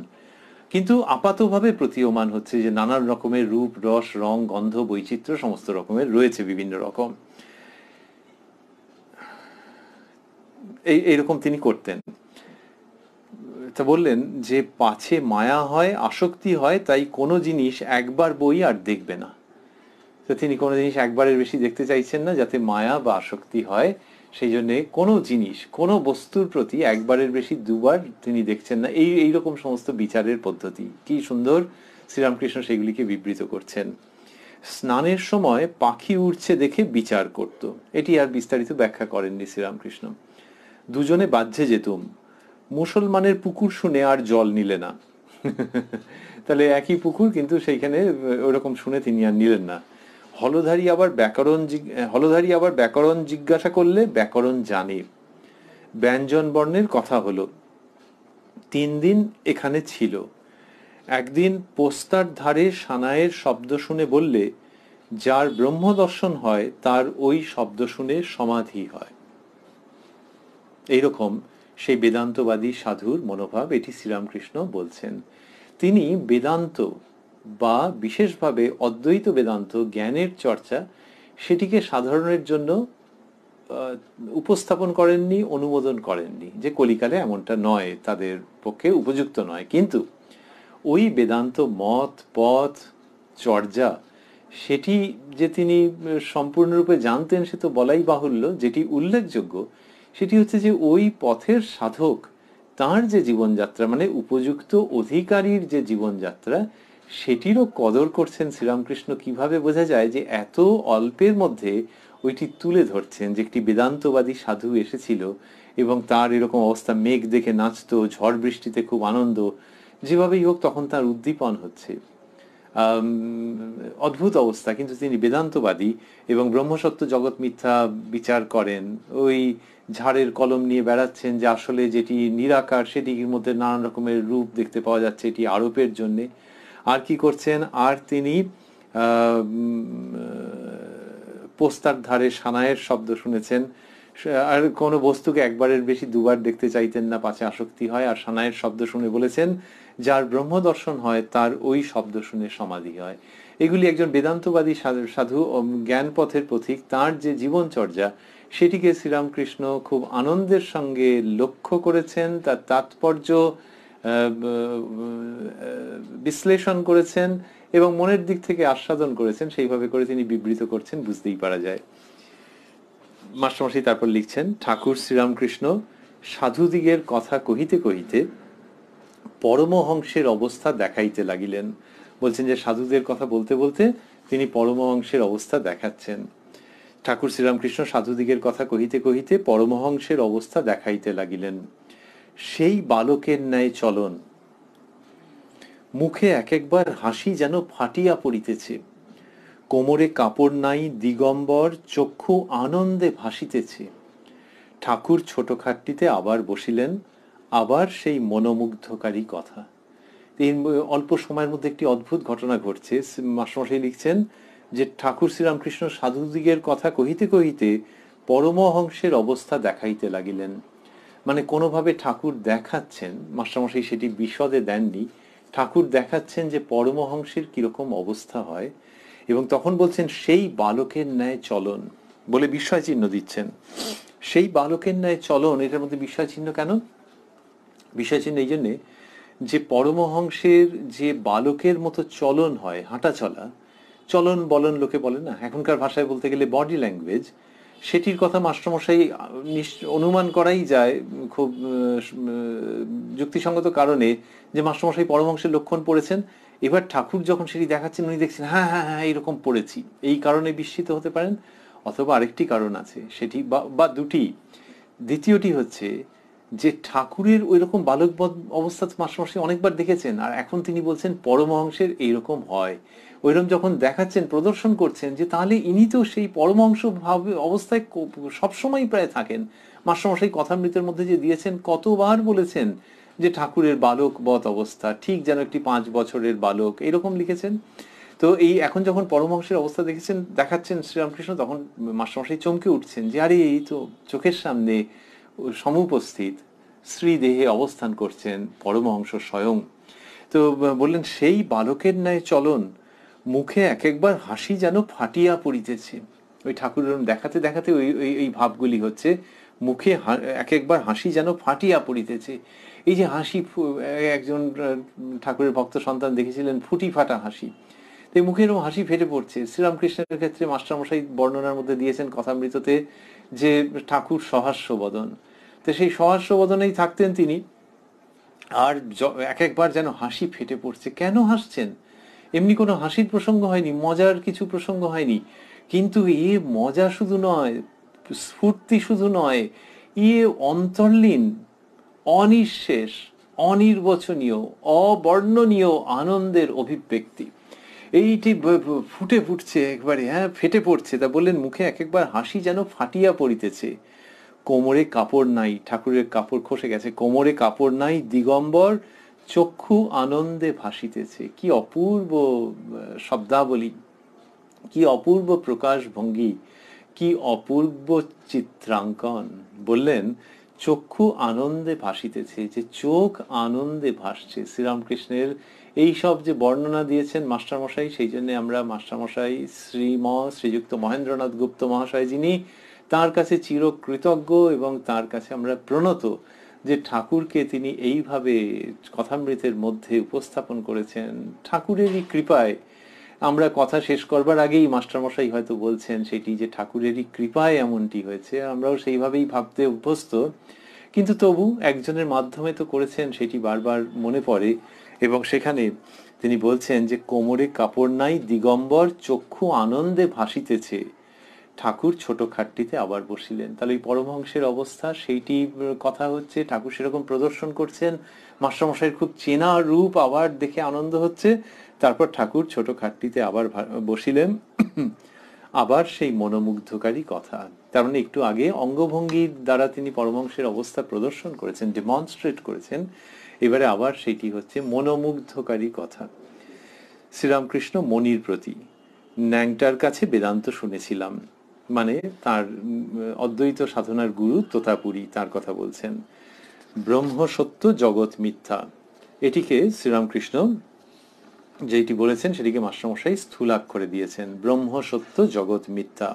কিন্তু আপাতভাবে প্রতীয়মান হচ্ছে যে নানান রকমের রূপ, রস, রং, গন্ধ, বৈচিত্র্য সমস্ত রকমের রয়েছে, বিভিন্ন রকম। এইরকম তিনি করতেন। তা বললেন যে পাছে মায়া হয়, আসক্তি হয়, তাই কোনো জিনিস একবার বই আর দেখবে না। তো তিনি কোনো জিনিস একবারের বেশি দেখতে চাইছেন না, যাতে মায়া বা আসক্তি হয়। সেই জন্যে কোনো জিনিস, কোনো বস্তুর প্রতি একবারের বেশি দুবার তিনি দেখছেন না। এইরকম সমস্ত বিচারের পদ্ধতি কি সুন্দর শ্রীরামকৃষ্ণ সেগুলিকে বিবৃত করছেন। স্নানের সময় পাখি উড়ছে দেখে বিচার করত, এটি আর বিস্তারিত ব্যাখ্যা করেননি শ্রীরামকৃষ্ণ। দুজনে বাহ্যে যেতুম, মুসলমানের পুকুর শুনে আর জল নিলে না। তাহলে একই পুকুর, কিন্তু সেইখানে ওরকম শুনে তিনি আর নিলেন না। হলধারী আবার ব্যাকরণ জিজ্ঞাসা করলে ব্যাকরণ জানে। ব্যঞ্জন বর্ণের কথা হলো। 3 দিন এখানে ছিল। একদিন পোস্তার ধারে সানাইয়ের শব্দ শুনে বললে, যার ব্রহ্মদর্শন হয় তার ওই শব্দ শুনে সমাধি হয়। এইরকম সেই বেদান্তবাদী সাধুর মনোভাব, এটি শ্রীরামকৃষ্ণ বলছেন। তিনি বেদান্ত বা বিশেষভাবে অদ্বৈত বেদান্ত জ্ঞানের চর্চা, সেটিকে সাধারণের জন্য উপস্থাপন করেননি, অনুমোদন করেননি, যে কলিকালে এমনটা নয়, তাদের পক্ষে উপযুক্ত নয়। কিন্তু ওই বেদান্ত মত, পথ, চর্যা, সেটি যে তিনি সম্পূর্ণরূপে জানতেন সে তো বলাই বাহুল্য। যেটি উল্লেখযোগ্য সেটি হচ্ছে যে ওই পথের সাধক তার যে জীবনযাত্রা, মানে উপযুক্ত অধিকারীর যে জীবনযাত্রা, সেটিরও কদর করছেন শ্রীরামকৃষ্ণ। কিভাবে বোঝা যায় যে এত অল্পের মধ্যে ওইটি তুলে ধরছেন, যে একটি বেদান্তবাদী সাধু এসেছিল এবং তার এরকম অবস্থা, মেঘ দেখে নাচতো, ঝড় বৃষ্টিতে খুব আনন্দ, যেভাবেই হোক তখন তার উদ্দীপন হচ্ছে, অদ্ভুত অবস্থা। কিন্তু তিনি বেদান্তবাদী এবং ব্রহ্মসত্য জগৎ মিথ্যা বিচার করেন। ওই ঝাড়ের কলম নিয়ে বেড়াচ্ছেন, যে আসলে যেটি নিরাকার সেটির মধ্যে নানান রকমের রূপ দেখতে পাওয়া যাচ্ছে, এটি আরোপের জন্যে। আর কি করছেন, আর তিনি পোস্তার ধারে সানাইয়ের শব্দ শুনেছেন, আর কোনো বস্তুকে একবারের বেশি দুবার দেখতে চাইতেন না, পাছে আসক্তি হয়। আর সানাইয়ের শব্দ শুনে বলেছেন, যার ব্রহ্মদর্শন হয় তার ওই শব্দ শুনে সমাধি হয়। এগুলি একজন বেদান্তবাদী সাধু, জ্ঞান পথের পথিক, তার যে জীবনচর্যা, সেটিকে শ্রীরামকৃষ্ণ খুব আনন্দের সঙ্গে লক্ষ্য করেছেন, তার তাৎপর্য বিশ্লেষণ করেছেন এবং মনের দিক থেকে আস্বাদন করেছেন। সেইভাবে করে তিনি বিবৃত করছেন, বুঝতেই পারা যায়। মাস্টারমশাই তারপর লিখছেন, ঠাকুর শ্রীরামকৃষ্ণ সাধুদিগের কথা কহিতে কহিতে পরমহংসের অবস্থা দেখাইতে লাগিলেন। বলছেন যে সাধুদের কথা বলতে বলতে তিনি পরমহংসের অবস্থা দেখাচ্ছেন। ঠাকুর শ্রীরামকৃষ্ণ সাধুদিগের কথা কহিতে কহিতে পরমহংসের অবস্থা দেখাইতে লাগিলেন। সেই বালকের ন্যায় চলন, মুখে এক একবার হাসি যেন ফাটিয়া পড়িতেছে, কোমরে কাপড় নাই, দিগম্বর, চক্ষু আনন্দে ভাসিতেছে। ঠাকুর ছোটখাটটিতে আবার বসিলেন, আবার সেই মনোমুগ্ধকারী কথা। এই অল্প সময়ের মধ্যে একটি অদ্ভুত ঘটনা ঘটছে। মাস্টারমশাই লিখছেন যে ঠাকুর শ্রীরামকৃষ্ণ সাধুদিগের কথা কহিতে কহিতে পরমহংসের অবস্থা দেখাইতে লাগিলেন। মানে কোনোভাবে ঠাকুর দেখাচ্ছেন, মাস্টারমশাই সেটি বিশদে দেননি, ঠাকুর দেখাচ্ছেন যে পরমহংসের কিরকম অবস্থা হয়। এবং তখন বলছেন সেই বালকের ন্যায় চলন, বলে বিস্ময় চিহ্ন দিচ্ছেন। সেই বালকের ন্যায় চলন, এটার মধ্যে বিস্ময় চিহ্ন কেন? বিস্ময় চিহ্ন এই জন্যে যে পরমহংসের যে বালকের মতো চলন হয়, হাঁটা চলা, চলন বলন লোকে বলে না, এখনকার ভাষায় বলতে গেলে বডি ল্যাঙ্গুয়েজ, সেটির কথা মাস্টারমশাই অনুমান করাই যায় খুব যুক্তিসঙ্গত কারণে, যে মাস্টারমশাই পরমহংসের লক্ষণ পড়েছেন। এবার ঠাকুর যখন সেটি দেখাচ্ছেন, উনি দেখছেন হ্যাঁ হ্যাঁ হ্যাঁ এরকম পড়েছি, এই কারণে বিস্মিত হতে পারেন। অথবা আরেকটি কারণ আছে, সেটি বা দুটি। দ্বিতীয়টি হচ্ছে যে ঠাকুরের ওই রকম বালক অবস্থা মাস্টারমশাই অনেকবার দেখেছেন, আর এখন তিনি বলছেন পরমহংসের এইরকম হয়। ওইরকম যখন দেখাচ্ছেন, প্রদর্শন করছেন, যে তাহলে ইনি তো সেই পরমহংস ভাবে অবস্থায় সবসময় প্রায় থাকেন। মাস্টারমশাই কথামৃতের মধ্যে যে দিয়েছেন, কতবার বলেছেন যে ঠাকুরের বালক বৎ অবস্থা, ঠিক যেন একটি 5 বছরের বালক, এরকম লিখেছেন। তো এই এখন যখন পরমহংসের অবস্থা দেখাচ্ছেন শ্রীরামকৃষ্ণ, তখন মাস্টারমশাই চমকে উঠছেন যে আরে এই তো চোখের সামনে সমুপস্থিত শ্রীদেহে অবস্থান করছেন পরমহংস স্বয়ং। তো বললেন সেই বালকের ন্যায় চলন, মুখে এক একবার হাসি যেন ফাটিয়া পড়িতেছে। ওই ঠাকুর দেখাতে দেখাতে ওই এই ভাবগুলি হচ্ছে, মুখে এক একবার হাসি যেন ফাটিয়া পড়িতেছে। এই যে হাসি, একজন ঠাকুরের ভক্ত সন্তান দেখেছিলেন ফুটি ফাটা হাসি, এই মুখের হাসি ফেটে পড়ছে। শ্রীরামকৃষ্ণের ক্ষেত্রে মাস্টারমশাই বর্ণনার মধ্যে দিয়েছেন কথামৃততে যে ঠাকুর সহাস্য বদন, তো সেই সহাস্য বদনেই থাকতেন তিনি, আর এক একবার যেন হাসি ফেটে পড়ছে। কেন হাসছেন? এমনি কোনো হাসির প্রসঙ্গ হয়নি, মজার কিছু প্রসঙ্গ হয়নি, কিন্তু এ মজা শুধু নয়, স্ফূর্তি শুধু নয়, ইয়ে অন্তর্লীন, অনিঃশেষ, অনির্বচনীয়, অবর্ণনীয় আনন্দের অভিব্যক্তি। এইটি ফুটে ফুটছে একবারে, হ্যাঁ ফেটে পড়ছে। তা বললেন মুখে এক একবার হাসি যেন ফাটিয়া পড়িতেছে। কোমরে কাপড় নাই, ঠাকুরের কাপড় খসে গেছে, কোমরে কাপড় নাই, দিগম্বর চক্ষু আনন্দে ভাসিতেছে। কি অপূর্ব শব্দাবলী, কি অপূর্ব প্রকাশ ভঙ্গি, কি অপূর্ব চিত্রাঙ্কন। বললেন চক্ষু আনন্দে ভাসিতেছে, যে চোখ আনন্দে ভাসছে। শ্রীরামকৃষ্ণের এই সব যে বর্ণনা দিয়েছেন মাস্টারমশাই, সেই জন্য আমরা মাস্টারমশাই শ্রীযুক্ত মহেন্দ্রনাথ গুপ্ত মহাশয়, যিনি তার কাছে চিরকৃতজ্ঞ এবং তার কাছে আমরা প্রণত যে ঠাকুরকে তিনি এইভাবে কথামৃতের মধ্যে উপস্থাপন করেছেন। ঠাকুরেরই কৃপায়, আমরা কথা শেষ করবার আগেই মাস্টারমশাই হয়তো বলছেন সেটি, যে ঠাকুরেরই কৃপায় এমনটি হয়েছে, আমরাও সেইভাবেই ভাবতে অভ্যস্ত, কিন্তু তবু একজনের মাধ্যমে তো করেছেন, সেটি বারবার মনে পড়ে। এবং সেখানে তিনি বলছেন যে কোমরে কাপড় নাই, দিগম্বর চক্ষু আনন্দে ভাসিতেছে। ঠাকুর ছোট খাটটিতে আবার বসিলেন। তাহলে এই পরমহংসের অবস্থা, সেইটি কথা হচ্ছে। ঠাকুর সেরকম প্রদর্শন করছেন, মাস্টারমশাইয়ের খুব চেনা রূপ আবার দেখে আনন্দ হচ্ছে। তারপর ঠাকুর ছোট খাটটিতে আবার বসিলেন। আবার সেই মনোমুগ্ধকারী কথা, তার মানে একটু আগে অঙ্গভঙ্গির দ্বারা তিনি পরমহংসের অবস্থা প্রদর্শন করেছেন, ডেমনস্ট্রেট করেছেন, এবারে আবার সেটি হচ্ছে মনোমুগ্ধকারী কথা। শ্রীরামকৃষ্ণ মনির প্রতি, ন্যাংটার কাছে বেদান্ত শুনেছিলাম, মানে তার অদ্বৈত সাধনার গুরু তোতাপুরী, তার কথা বলছেন। ব্রহ্ম সত্য, জগৎ মিথ্যা, এটিকে শ্রীরামকৃষ্ণ যেটি বলেছেন সেটিকে মাস্টারমশাই স্থূলাক্ষরে দিয়েছেন, ব্রহ্ম সত্য, জগৎ মিথ্যা।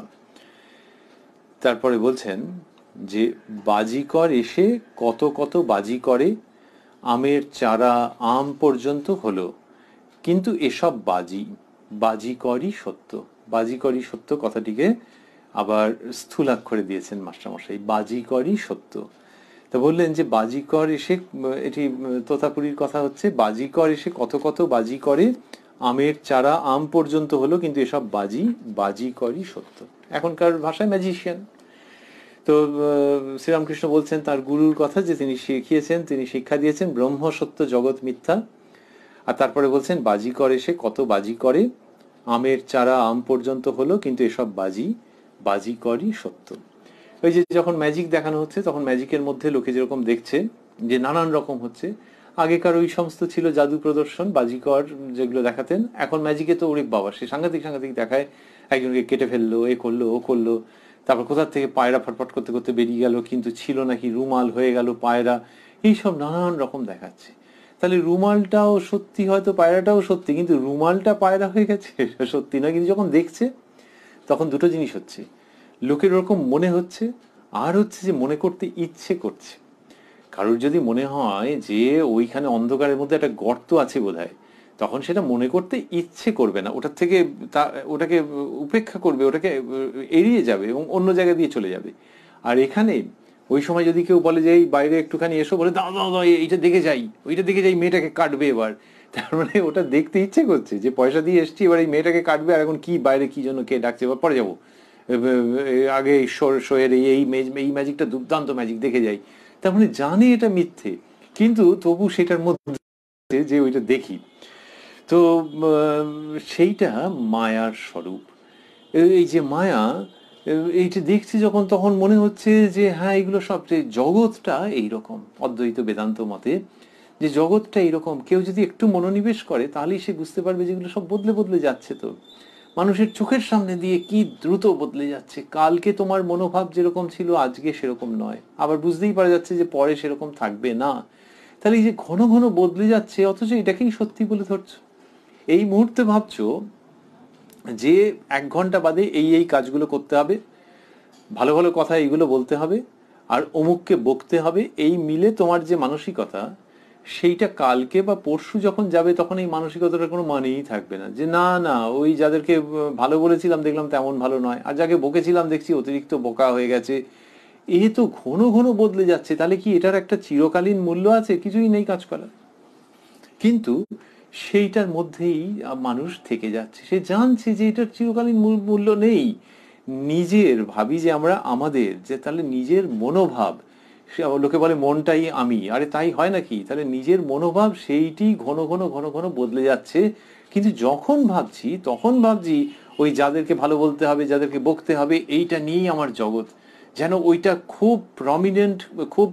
তারপরে বলছেন যে বাজিকর এসে কত কত বাজি করে, আমের চারা আম পর্যন্ত হলো, কিন্তু এসব বাজিকরই সত্য। বাজিকরই সত্য কথাটিকে আবার স্থূলাক্ষরে দিয়েছেন মাস্টারমশাই, বাজিকরই সত্য। তা বললেন যে বাজিকর এসে, এটি তোতাপুরীর কথা হচ্ছে, বাজিকর এসে কত কত বাজি করে, আমের চারা আম পর্যন্ত হলো, কিন্তু এসব বাজিকরই সত্য। এখনকার ভাষায় ম্যাজিশিয়ান। তো শ্রীরামকৃষ্ণ বলছেন তার গুরুর কথা, যে তিনি শিখিয়েছেন, তিনি শিক্ষা দিয়েছেন ব্রহ্ম সত্য, জগৎ মিথ্যা। আর তারপরে বলছেন বাজিকর এসে কত বাজি করে, আমের চারা আম পর্যন্ত হলো, কিন্তু এসব বাজিকরই সত্য। ওই যে যখন ম্যাজিক দেখানো হচ্ছে, তখন ম্যাজিকের মধ্যে লোকে যেরকম দেখছে যে নানান রকম হচ্ছে, আগেকার ওই সমস্ত ছিল জাদু প্রদর্শন, বাজিকর যেগুলো দেখাতেন। এখন ম্যাজিকে তো ওরে বাবা, সে সাংঘাতিক সাংঘাতিক দেখায়, একজনকে কেটে ফেললো, এ করলো, ও করলো, তারপর কোথার থেকে পায়রা ফটফট করতে করতে বেরিয়ে গেল, কিন্তু ছিল নাকি রুমাল হয়ে গেল পায়রা, এইসব নানান রকম দেখাচ্ছে। তাহলে রুমালটাও সত্যি, হয়তো পায়রাটাও সত্যি, কিন্তু রুমালটা পায়রা হয়ে গেছে সত্যি নয়। কিন্তু যখন দেখছে তখন দুটো জিনিস হচ্ছে, লোকের ওরকম মনে হচ্ছে, আর হচ্ছে যে মনে করতে ইচ্ছে করছে। কারোর যদি মনে হয় যে ওইখানে অন্ধকারের মধ্যে একটা গর্ত আছে বোধহয়, তখন সেটা মনে করতে ইচ্ছে করবে না, ওটার থেকে ওটাকে উপেক্ষা করবে, ওটাকে এড়িয়ে যাবে এবং অন্য জায়গা দিয়ে চলে যাবে। আর এখানে ওই সময় যদি কেউ বলে যে এই বাইরে একটুখানি এসো, বলে দাও দাও দাও, এইটা দেখে যাই, ওইটা দেখে যাই, মেয়েটাকে কাটবে এবার, তার মানে ওটা দেখতে ইচ্ছে করছে যে পয়সা দিয়ে এসছি, এবার এই মেয়েটাকে কাটবে, আর এখন কি বাইরে কি জন্য কে ডাকছে, এবার পরে যাবো, আগে শোয়ের এই ম্যাজিকটা দুর্দান্ত ম্যাজিক, দেখে যাই। তার মানে জানে এটা মিথ্যে, কিন্তু তবু সেটার মধ্যে যে ওইটা দেখি। তো সেইটা মায়ার স্বরূপ। এই যে মায়া, এইটা দেখছি যখন, তখন মনে হচ্ছে যে হ্যাঁ এগুলো সব, যে জগৎটা এইরকম, অদ্বৈত বেদান্ত মতে যে জগৎটা এইরকম, কেউ যদি একটু মনোনিবেশ করে তাহলেই সে বুঝতে পারবে যেগুলো সব বদলে বদলে যাচ্ছে। তো মানুষের চোখের সামনে দিয়ে কি দ্রুত বদলে যাচ্ছে, কালকে তোমার মনোভাব যেরকম ছিল আজকে সেরকম নয়, আবার বুঝতেই পারা যাচ্ছে যে পরে সেরকম থাকবে না। তাহলে এই যে ঘন ঘন বদলে যাচ্ছে অথচ এটাকেই সত্যি বলে ধরছো। এই মুহূর্তে ভাবছো যে 1 ঘন্টা বাদে এই কাজগুলো করতে হবে, ভালো ভালো কথা এইগুলো বলতে হবে, আর অমুককে বকতে হবে, এই মিলে তোমার যে মানসিকতা সেইটা কালকে বা পরশু যখন যাবে তখন এই মানসিকতাটার কোনো মানেই থাকবে না। যে না না, ওই যাদেরকে ভালো বলেছিলাম দেখলাম তেমন ভালো নয়, আর যাকে বকেছিলাম দেখছি অতিরিক্ত বোকা হয়ে গেছে। এ তো ঘন ঘন বদলে যাচ্ছে, তাহলে কি এটার একটা চিরকালীন মূল্য আছে? কিছুই নেই কাজ করার। কিন্তু সেইটার মধ্যেই মানুষ থেকে যাচ্ছে, সে জানছে যে এটার চিরকালীন মূল্য নেই। নিজের ভাবি যে আমরা আমাদের, যে তাহলে নিজের মনোভাব, লোকে বলে মনটাই আমি, আরে তাই হয় নাকি? তাহলে নিজের মনোভাব সেইটি ঘন ঘন ঘন ঘন বদলে যাচ্ছে। কিন্তু যখন ভাবছি তখন ভাবছি ওই যাদেরকে ভালো বলতে হবে, যাদেরকে বকতে হবে, এইটা নিয়েই আমার জগৎ, যেন ওইটা খুব প্রমিনেন্ট, খুব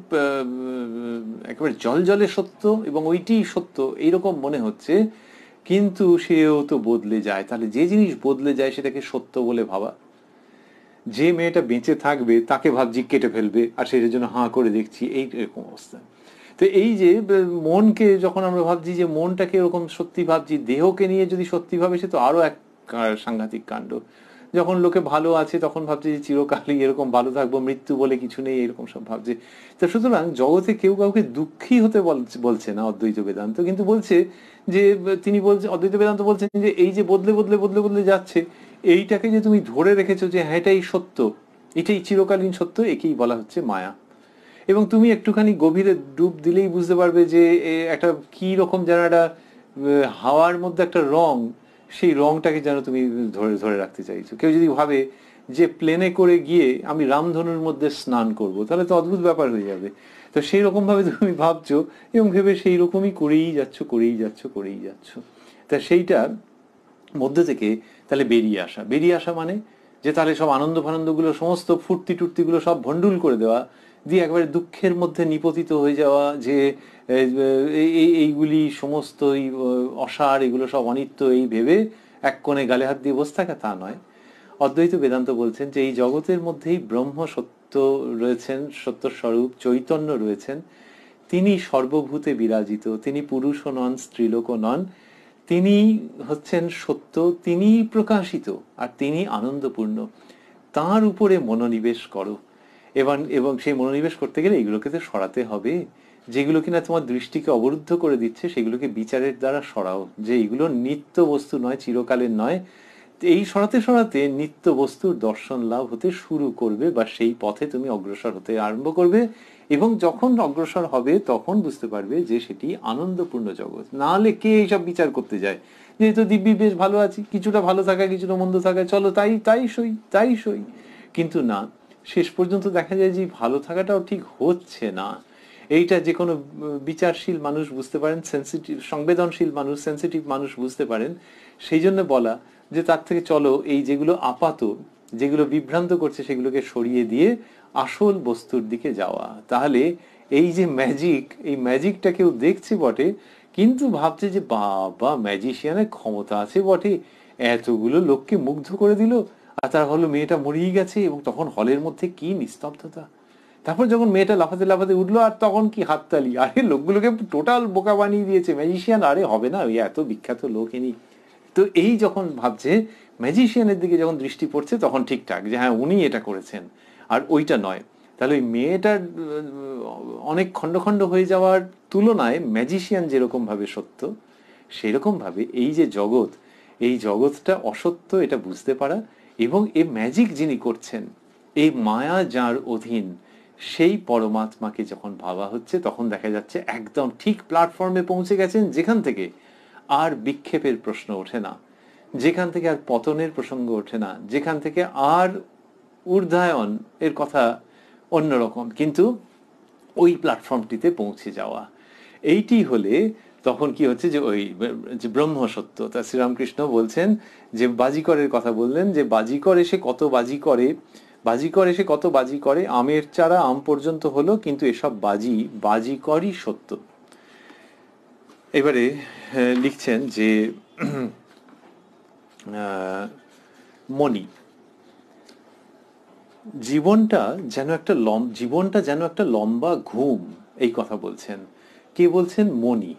একেবারে জলজলে সত্য এবং ওইটিই সত্য এইরকম মনে হচ্ছে। কিন্তু সেও তো বদলে যায়। তাহলে যে জিনিস বদলে যায় সেটাকে সত্য বলে ভাবা। যে মেয়েটা বেঁচে থাকবে তাকে ভাবছি কেটে ফেলবে, আর সেটার জন্য হাঁ করে দেখছি, এই এরকম অবস্থা। তো এই যে মনকে যখন আমরা ভাবছি, যে মনটাকে এরকম সত্যি ভাবছি, দেহকে নিয়ে যদি সত্যি ভাবে সে তো আরো এক সাংঘাতিক কাণ্ড। যখন লোকে ভালো আছে তখন ভাবছে যে চিরকালই এরকম ভালো থাকবো, মৃত্যু বলে কিছু নেই, এরকম সব ভাবছে। তো সুতরাং জগতে কেউ কাউকে দুঃখী হতে বলছে না অদ্বৈত বেদান্ত, কিন্তু বলছে যে, তিনি বলছে, অদ্বৈত বেদান্ত বলছেন যে এই যে বদলে বদলে বদলে বদলে যাচ্ছে, এইটাকে যে তুমি ধরে রেখেছো যে হ্যাঁ এটাই সত্য, এটাই চিরকালীন সত্য, একেই বলা হচ্ছে মায়া। এবং তুমি একটুখানি গভীরে ডুব দিলেই বুঝতে পারবে যে একটা কি রকম যেন একটা হাওয়ার মধ্যে একটা রং, সেই রংটাকে যেন তুমি ধরে ধরে রাখতে চাইছো। কেউ যদি ভাবে যে প্লেনে করে গিয়ে আমি রামধনুর মধ্যে স্নান করব, তাহলে তো অদ্ভুত ব্যাপার হয়ে যাবে। তো সেই রকম ভাবে তুমি ভাবছো এবং ভেবে সেই রকমই করেই যাচ্ছ করেই যাচ্ছ করেই যাচ্ছ। তা সেইটার মধ্যে থেকে তাহলে বেরিয়ে আসা মানে যে তাহলে সব আনন্দ ফানন্দগুলো, সমস্ত ফুর্তি টুর্তিগুলো সব ভণ্ডুল করে দেওয়া, দিয়ে একবারে দুঃখের মধ্যে নিপতিত হয়ে যাওয়া, যে এইগুলি সমস্ত অসার, এগুলো সব অনিত্য, এই ভেবে এক কোণে গালে হাত দিয়ে বসে থাকা, তা নয়। অদ্বৈত বেদান্ত বলছেন যে এই জগতের মধ্যেই ব্রহ্ম সত্য রয়েছেন, সত্য স্বরূপ চৈতন্য রয়েছেন, তিনি সর্বভূতে বিরাজিত, তিনি পুরুষও নন, স্ত্রীলোকও নন, তিনি হচ্ছেন সত্য, তিনি প্রকাশিত, আর তিনি আনন্দপূর্ণ। তার উপরে মনোনিবেশ করো। এবং সেই মনোনিবেশ করতে গেলে এগুলোকে তো সরাতে হবে, যেগুলো কিনা তোমার দৃষ্টিকে অবরুদ্ধ করে দিচ্ছে সেগুলোকে বিচারের দ্বারা সরাও, যে এগুলো নিত্য বস্তু নয়, চিরকালের নয়। এই সরাতে সরাতে নিত্য বস্তুর দর্শন লাভ হতে শুরু করবে, বা সেই পথে তুমি অগ্রসর হতে আরম্ভ করবে। এবং যখন অগ্রসর হবে তখন বুঝতে পারবে যে সেটি আনন্দপূর্ণ জগৎ। নাহলে কে এইসব বিচার করতে যায়? যেহেতু দিব্যি বেশ ভালো আছি, কিছুটা ভালো থাকা কিছুটা মন্দ থাকা, চলো তাই তাই সই তাই সই। কিন্তু না, শেষ পর্যন্ত দেখা যায় যে ভালো থাকাটাও ঠিক হচ্ছে না। এইটা যে কোনো বিচারশীল মানুষ বুঝতে পারেন, সেন্সিটিভ সংবেদনশীল মানুষ, সেন্সিটিভ মানুষ বুঝতে পারেন। সেই জন্য বলা যে তার থেকে চলো এই যেগুলো আপাত, যেগুলো বিভ্রান্ত করছে সেগুলোকে সরিয়ে দিয়ে আসল বস্তুর দিকে যাওয়া। তাহলে এই যে ম্যাজিক, এই ম্যাজিকটা কেউ দেখছে বটে, কিন্তু ভাবছে যে বাবা ম্যাজিশিয়ানের ক্ষমতা আছে বটে, এতগুলো লোককে মুগ্ধ করে দিল, আর তার হলো মেয়েটা মরিয়ে গেছে। এবং তখন হলের মধ্যে কি নিস্তব্ধতা। তারপর যখন মেয়েটা লাফাতে লাফাতে উঠলো, আর তখন কি হাততালি, আরে লোকগুলোকে টোটাল বোকা বানিয়ে দিয়েছে ম্যাজিশিয়ান, আরে হবে না, ওই এত বিখ্যাত লোক ইনি। তো এই যখন ভাবছে, ম্যাজিশিয়ানের দিকে যখন দৃষ্টি পড়ছে তখন ঠিকঠাক যে হ্যাঁ উনি এটা করেছেন, আর ওইটা নয়। তাহলে ওই মেয়েটার অনেক খণ্ড খণ্ড হয়ে যাওয়ার তুলনায় ম্যাজিশিয়ান যেরকম ভাবে সত্য, সেরকম ভাবে এই যে জগৎ, এই জগৎটা অসত্য এটা বুঝতে পারা। এবং এই ম্যাজিক যিনি করছেন, এই মায়া যার অধীন, সেই পরমাত্মাকে যখন ভাবা হচ্ছে তখন দেখা যাচ্ছে একদম ঠিক প্ল্যাটফর্মে পৌঁছে গেছেন, যেখান থেকে আর বিক্ষেপের প্রশ্ন ওঠে না, যেখান থেকে আর পতনের প্রসঙ্গ ওঠে না, যেখান থেকে আর ঊর্ধ্বায়ন এর কথা অন্যরকম, কিন্তু ওই প্ল্যাটফর্মটিতে পৌঁছে যাওয়া। এইটি হলে তখন কি হচ্ছে যে ওই যে ব্রহ্ম সত্য। তা শ্রীরামকৃষ্ণ বলছেন যে বাজিকরের কথা বললেন, যে বাজিকর এসে কত বাজি করে, বাজিকর এসে কত বাজি করে, আমের চারা আম পর্যন্ত হলো, কিন্তু এসব বাজিকরই সত্য। এবারে লিখছেন যে মণি, জীবনটা যেন একটা লম্বা ঘুম, এই কথা বলছেন। কে বলছেন? মণি।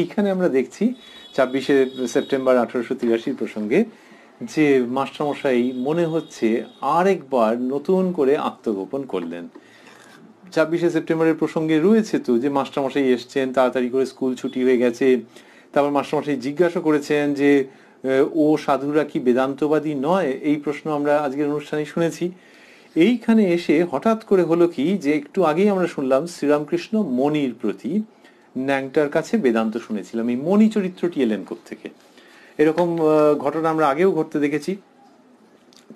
এইখানে আমরা দেখছি 26 সেপ্টেম্বর 1883 প্রসঙ্গে যে মাস্টারমশাই মনে হচ্ছে আরেকবার নতুন করে আত্মগোপন করলেন। 26 সেপ্টেম্বরের প্রসঙ্গে রয়েছে তো যে মাস্টারমশাই এসছেন, তাড়াতাড়ি করে স্কুল ছুটি হয়ে গেছে। তারপর মাস্টারমশাই জিজ্ঞাসা করেছেন যে ও সাধুরা কি বেদান্তবাদী নয়? এই প্রশ্ন আমরা আজকের অনুষ্ঠানে শুনেছি। এইখানে এসে হঠাৎ করে হলো কি যে একটু আগেই আমরা শুনলাম শ্রীরামকৃষ্ণ মণির প্রতি ন্যাংটার কাছে বেদান্ত শুনেছিলাম। এই মণি চরিত্রটি এলেন কোত্থেকে? এরকম ঘটনা আমরা আগেও ঘটতে দেখেছি।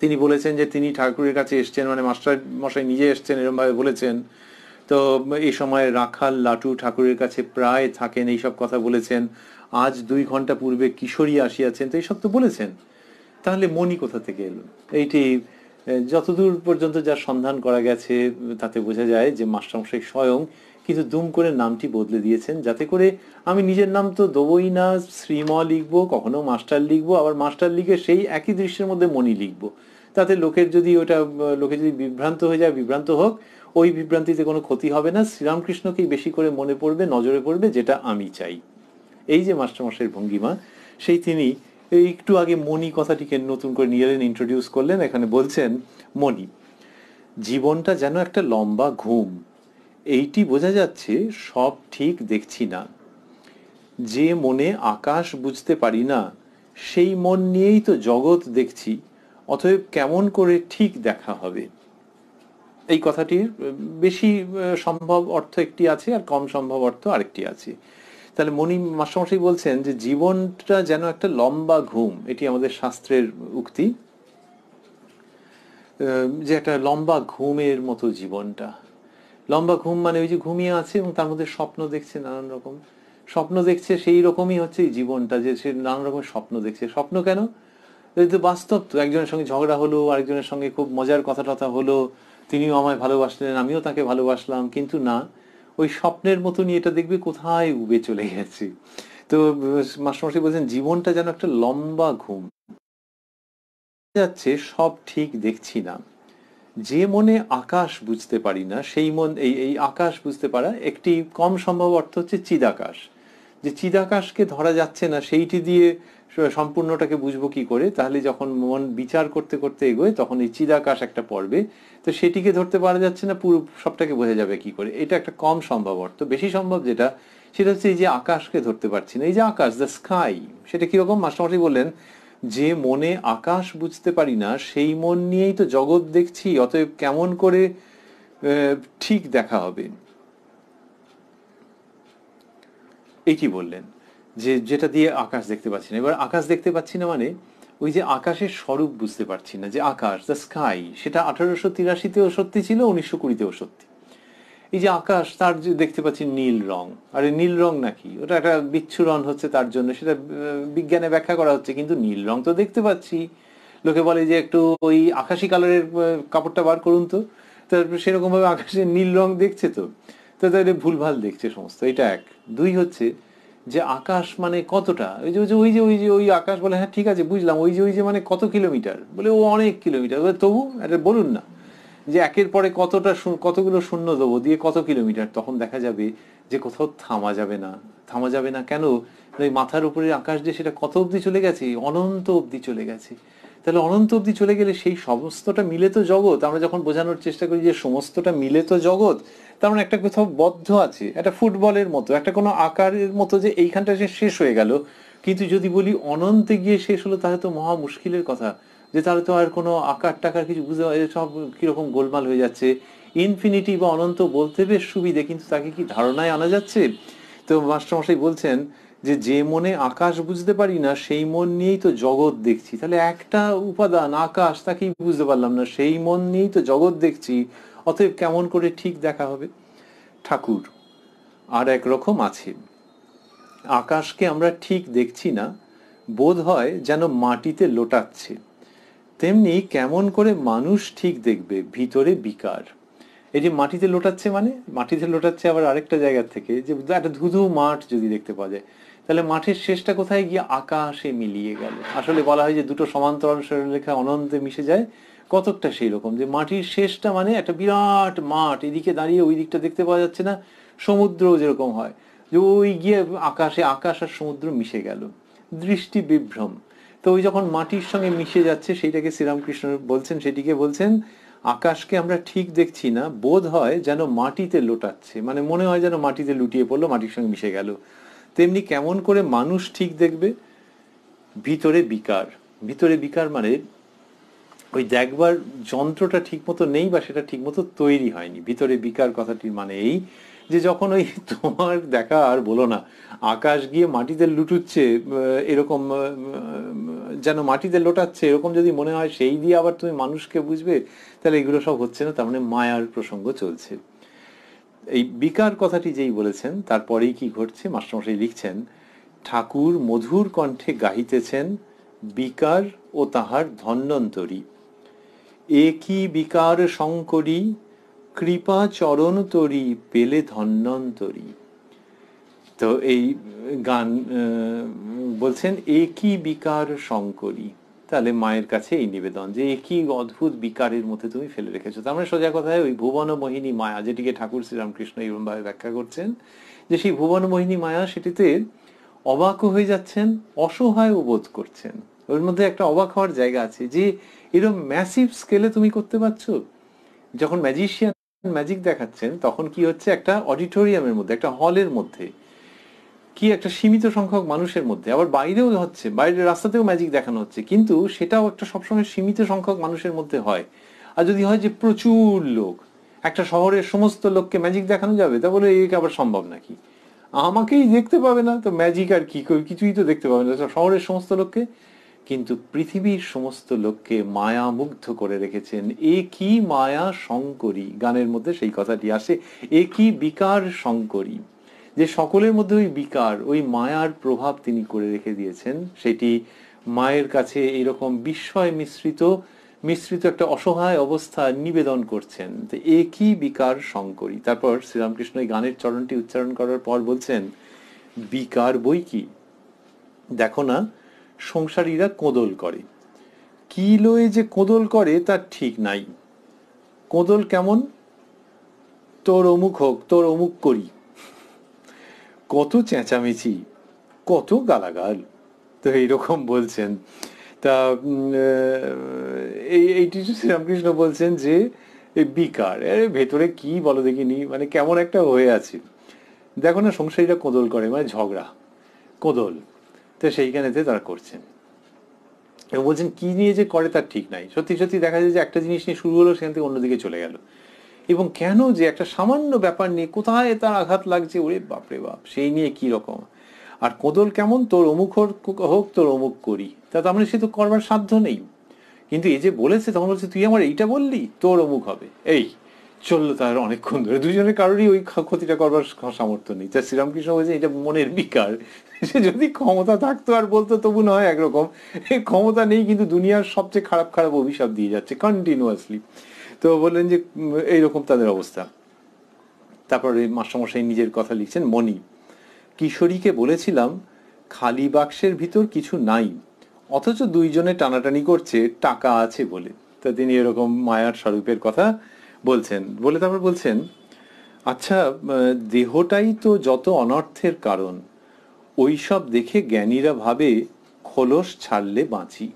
তিনি বলেছেন যে তিনি ঠাকুরের কাছে এসছেন, মানে মাস্টার মশাই নিজে এসছেন এরকম ভাবে বলেছেন। তো এই সময় রাখাল লাটু ঠাকুরের কাছে প্রায় থাকেন, এইসব কথা বলেছেন। আজ 2 ঘন্টা পূর্বে কিশোরী আসিয়াছেন, তো এইসব তো বলেছেন। তাহলে মণি কোথা থেকে এলো? এইটি যতদূর পর্যন্ত যা সন্ধান করা গেছে তাতে বোঝা যায় যে মাস্টারমশাই স্বয়ং কিন্তু দুম করে নামটি বদলে দিয়েছেন, যাতে করে আমি নিজের নাম তো দেবই না, শ্রীম লিখবো, কখনো মাস্টার লিখবো, আবার মাস্টার লিখে সেই একই দৃশ্যের মধ্যে মণি লিখবো। তাতে লোকে যদি বিভ্রান্ত হয়ে যায়, বিভ্রান্ত হোক, ওই বিভ্রান্তিতে কোনো ক্ষতি হবে না। শ্রীরামকৃষ্ণকেই বেশি করে মনে পড়বে, নজরে পড়বে, যেটা আমি চাই। এই যে মাস্টারমশাইয়ের ভঙ্গিমা, সেই তিনি একটু আগে মণি কথাটিকে নতুন করে নিয়ে এলেন, ইন্ট্রোডিউস করলেন। এখানে বলছেন মণি, জীবনটা যেন একটা লম্বা ঘুম, এইটি বোঝা যাচ্ছে সব ঠিক দেখছি না। যে মনে আকাশ বুঝতে পারি না, সেই মন নিয়েই তো জগৎ দেখছি, অতএব কেমন করে ঠিক দেখা হবে। এই কথাটির বেশি সম্ভব অর্থ একটি আছে, আর কম সম্ভব অর্থ আরেকটি আছে। তাহলে মণি মাস্টারমশাই বলছেন যে জীবনটা যেন একটা লম্বা ঘুম, এটি আমাদের শাস্ত্রের উক্তি, যে একটা লম্বা ঘুমের মতো জীবনটা। লম্বা ঘুম মানে ওই যে ঘুমিয়ে আছে এবং তার মধ্যে স্বপ্ন দেখছে, নানান রকম স্বপ্ন দেখছে, সেই রকমই হচ্ছে এই জীবনটা, যে সে নানান রকম স্বপ্ন দেখছে। স্বপ্ন কেন? এই তো বাস্তব তো, একজনের সঙ্গে ঝগড়া হলো, আরেকজনের সঙ্গে খুব মজার কথা টথা হলো, তিনিও আমায় ভালোবাসলেন, আমিও তাকে ভালোবাসলাম, কিন্তু না, ওই স্বপ্নের মতনই এটা দেখবে কোথায় উবে চলে গেছে। তো মাস্টারমশাই বলছেন জীবনটা যেন একটা লম্বা ঘুম, যাচ্ছে সব ঠিক দেখছি না। যে মনে আকাশ বুঝতে পারি না, সেই মন, এই আকাশ বুঝতে পারা একটি কম সম্ভব অর্থ হচ্ছে চিদাকাশ। যে চিদাকাশকে ধরা যাচ্ছে না, সেইটি দিয়ে সম্পূর্ণটাকে বুঝবো কি করে? তাহলে যখন মন বিচার করতে করতে এগোয়, তখন এই চিদাকাশ একটা পড়বে, তো সেটিকে ধরতে পারা যাচ্ছে না, পুরো সবটাকে বোঝা যাবে কি করে? এটা একটা কম সম্ভব অর্থ। বেশি সম্ভব যেটা, সেটা হচ্ছে এই যে আকাশকে ধরতে পারছি না। এই যে আকাশ, দ্য স্কাই, সেটা কিরকম? মাস্টারমশাই বললেন যে মনে আকাশ বুঝতে পারি না, সেই মন নিয়েই তো জগৎ দেখছি, অতএব কেমন করে ঠিক দেখা হবে। এইটি বললেন যে যেটা দিয়ে আকাশ দেখতে পাচ্ছি না। এবার আকাশ দেখতে পাচ্ছি না মানে ওই যে আকাশের স্বরূপ বুঝতে পারছি না। যে আকাশ, দ্য স্কাই, সেটা 1883-তেও সত্যি ছিল, 1920-তেও সত্যি। এই যে আকাশ, তার যে দেখতে পাচ্ছি নীল রং, আরে নীল রং নাকি, ওটা একটা বিচ্ছুরণ হচ্ছে তার জন্য, সেটা বিজ্ঞানে ব্যাখ্যা করা হচ্ছে, কিন্তু নীল রং তো দেখতে পাচ্ছি। লোকে বলে যে একটু ওই আকাশি কালারের কাপড়টা বার করুন তো, তারপর সেরকম ভাবে আকাশের নীল রং দেখছে তো, তাহলে ভুলভাল দেখছে সমস্ত। এটা এক। দুই হচ্ছে যে আকাশ মানে কতটা, ওই যে ওই যে ওই যে ওই আকাশ বলে, হ্যাঁ ঠিক আছে বুঝলাম, ওই যে মানে কত কিলোমিটার, বলে ও অনেক কিলোমিটার, তবু এটা বলুন না যে একের পরে কতগুলো শূন্য দেবো, দিয়ে কত কিলোমিটার, তখন দেখা যাবে যে কোথাও থামা যাবে না। থামা যাবে না কেন? ওই মাথার উপরে আকাশ যে সেটা কত অবধি চলে গেছে, অনন্ত অবধি চলে গেছে। তাহলে অনন্ত অবধি চলে গেলে সেই সমস্তটা মিলে তো জগৎ। আমরা যখন বোঝানোর চেষ্টা করি যে সমস্তটা মিলে তো জগৎ, তার মানে একটা কোথাও বদ্ধ আছে, একটা ফুটবলের মতো, একটা কোনো আকারের মতো, যে এইখানটা যে শেষ হয়ে গেল। কিন্তু যদি বলি অনন্তে গিয়ে শেষ হলো, তাহলে তো মহা মুশকিলের কথা, যে তাহলে তো আর কোনো আকার টাকার কিছু বুঝতে, সব কিরকম গোলমাল হয়ে যাচ্ছে। ইনফিনিটি বা অনন্ত বলতে বেশ সুবিধে, কিন্তু তাকে কি ধারণায় আনা যাচ্ছে? তো মাস্টারমশাই বলছেন যে মনে আকাশ বুঝতে পারি না, সেই মন নিয়েই তো জগৎ দেখছি। তাহলে একটা উপাদান আকাশ, তাকেই বুঝতে পারলাম না, সেই মন নিয়েই তো জগৎ দেখছি, অতএব কেমন করে ঠিক দেখা হবে। ঠাকুর আর এক রকম আছে। আকাশকে আমরা ঠিক দেখছি না, বোধ হয় যেন মাটিতে লোটাচ্ছে। তেমনি কেমন করে মানুষ ঠিক দেখবে, ভিতরে বিকার। এই যে মাটিতে লোটাচ্ছে, মানে মাটিতে লোটাচ্ছে আবার আরেকটা জায়গা থেকে, যে একটা ধুধু মাঠ যদি দেখতে পাওয়া যায়, তাহলে মাঠের শেষটা কোথায় গিয়ে আকাশে মিলিয়ে গেল। আসলে বলা হয় যে দুটো সমান্তরাল সরলরেখা অনন্তে মিশে যায়, কতকটা সেই রকম, যে মাটির শেষটা মানে একটা বিরাট মাঠ, এদিকে দাঁড়িয়ে ওই দিকটা দেখতে পাওয়া যাচ্ছে না। সমুদ্র যেরকম হয়, যে ওই গিয়ে আকাশে আকাশ আর সমুদ্র মিশে গেল, দৃষ্টি বিভ্রম। তো ওই যখন মাটির সঙ্গে মিশে যাচ্ছে সেইটাকে শ্রীরামকৃষ্ণ বলছেন, সেটিকে বলছেন আকাশকে আমরা ঠিক দেখছি না, বোধ হয় যেন মাটিতে লোটাচ্ছে, মানে মনে হয় যেন মাটিতে লুটিয়ে পড়লো, মাটির সঙ্গে মিশে গেল। তেমনি কেমন করে মানুষ ঠিক দেখবে? ভিতরে বিকার। ভিতরে বিকার মানে ওই দেখবার যন্ত্রটা ঠিক মতো নেই, বা সেটা ঠিক মতো তৈরি হয়নি। ভিতরে বিকার কথাটির মানে এই যে যখন ওই তোমার দেখা আর বলো না, আকাশ গিয়ে মাটিতে লুটুচ্ছে, এরকম যেন মাটিতে লোটাচ্ছে এরকম যদি মনে হয়, সেই দিয়ে আবার তুমি মানুষকে বুঝবে, তাহলে এগুলো সব হচ্ছে না। তার মানে মায়ার প্রসঙ্গ চলছে। এই বিকার কথাটি যেই বলেছেন, তারপরেই কি ঘটছে মাস্টারমশাই লিখছেন, ঠাকুর মধুর কণ্ঠে গাহিতেছেন বিকার ও তাহার ধন্বন্তরী। একই বিকার শঙ্করী, কৃপা চরণ তরি পেলে ধন্বন্তরী। তো এই গান বলছেন একই বিকার শঙ্করী, তাহলে মায়ের কাছে এই নিবেদন যে একই অদ্ভুত বিকারের মধ্যে তুমি ফেলে রেখেছো। তার মানে সোজা কথায় ওই ভুবন মোহিনী মায়া, যেটিকে ঠাকুর শ্রীরামকৃষ্ণ এরকমভাবে ব্যাখ্যা করছেন, যে সেই ভুবন মোহিনী মায়া, সেটিতে অবাক হয়ে যাচ্ছেন, অসহায় বোধ করছেন। ওর মধ্যে একটা অবাক হওয়ার জায়গা আছে যে এরকম ম্যাসিভ স্কেলে তুমি করতে পারছো। যখন ম্যাজিশিয়ান ম্যাজিক দেখাচ্ছেন তখন কি হচ্ছে, একটা অডিটোরিয়ামের মধ্যে, একটা হলের মধ্যে, কি একটা সীমিত সংখ্যক মানুষের মধ্যে, আবার বাইরেও হচ্ছে, বাইরের রাস্তাতেও ম্যাজিক দেখানো হচ্ছে, কিন্তু সেটাও একটা সবসময় সীমিত সংখ্যক মানুষের মধ্যে হয়। আর যদি হয় যে প্রচুর লোক, একটা শহরের সমস্ত লোককে ম্যাজিক দেখানো যাবে, তা বলে একে আবার সম্ভব নাকি? আমাকেই দেখতে পাবে না তো ম্যাজিক আর কি, কিছুই তো দেখতে পাবে না শহরের সমস্ত লোককে। কিন্তু পৃথিবীর সমস্ত লোককে মায়া মুগ্ধ করে রেখেছেন। একই মায়া শঙ্করী, গানের মধ্যে সেই কথাটি আসে, একই বিকার শঙ্করী, যে সকলের মধ্যে ওই বিকার, ওই মায়ার প্রভাব তিনি করে রেখে দিয়েছেন। সেটি মায়ের কাছে এইরকম বিস্ময় মিশ্রিত মিশ্রিত একটা অসহায় অবস্থা নিবেদন করছেন। তো একই বিকার শঙ্করী। তারপর শ্রীরামকৃষ্ণ এই গানের চরণটি উচ্চারণ করার পর বলছেন, বিকার বই কি, দেখো না সংসারীরা কোদল করে, কি লয়ে যে কোদল করে তার ঠিক নাই। কোদল কেমন, তোর অমুক হোক, তোর অমুক করি, কত চেঁচামেচি, কত গালাগাল। তো এইরকম বলছেন। তা এইটি শ্রীরামকৃষ্ণ বলছেন যে বিকার, ভেতরে কি বলো দেখিনি, মানে কেমন একটা হয়ে আছে। দেখো না সংসারীরা কোদল করে, মানে ঝগড়া, কোদল, তো সেইখানেতে তারা করছেন। এবং বলছেন কি নিয়ে যে করে তার ঠিক নাই। সত্যি সত্যি দেখা যায় যে একটা জিনিস নিয়ে শুরু হলো, সেখান থেকে অন্যদিকে চলে গেল। এবং কেন যে একটা সামান্য ব্যাপার নিয়ে কোথায় তার আঘাত লাগছে, ওরে বাপরে বাপ, সেই নিয়ে কি রকম। আর কোদল কেমন, তোর অমুক হোক, তোর অমুক করি, তা তার মানে সে তো করবার সাধ্য নেই। কিন্তু এই যে বলেছে, তখন বলছে তুই আমার এইটা বললি, তোর অমুক হবে, এই চললো তার অনেকক্ষণ ধরে। দুজনের কারোরই ওই ক্ষতিটা করবার সামর্থ্য নেই। তা শ্রীরামকৃষ্ণ বলছে এটা মনের বিকার। সে যদি ক্ষমতা থাকতো আর বলতো তবু নয় একরকম, ক্ষমতা নেই, কিন্তু দুনিয়ার সবচেয়ে খারাপ খারাপ অভিশাপ দিয়ে যাচ্ছে কন্টিনিউয়াসলি। তো বললেন যে এইরকম তাদের অবস্থা। তারপরে মাস্টারমশাই নিজের কথা লিখছেন, মণি, কিশোরীকে বলেছিলাম খালি বাক্সের ভিতর কিছু নাই, অথচ দুইজনে টানাটানি করছে টাকা আছে বলে। তা তিনি এরকম মায়ার স্বরূপের কথা বলছেন। বলে তারপর বলছেন, আচ্ছা দেহটাই তো যত অনর্থের কারণ, ওইসব দেখে জ্ঞানীরা ভাবে খোলস ছাড়লে বাঁচি।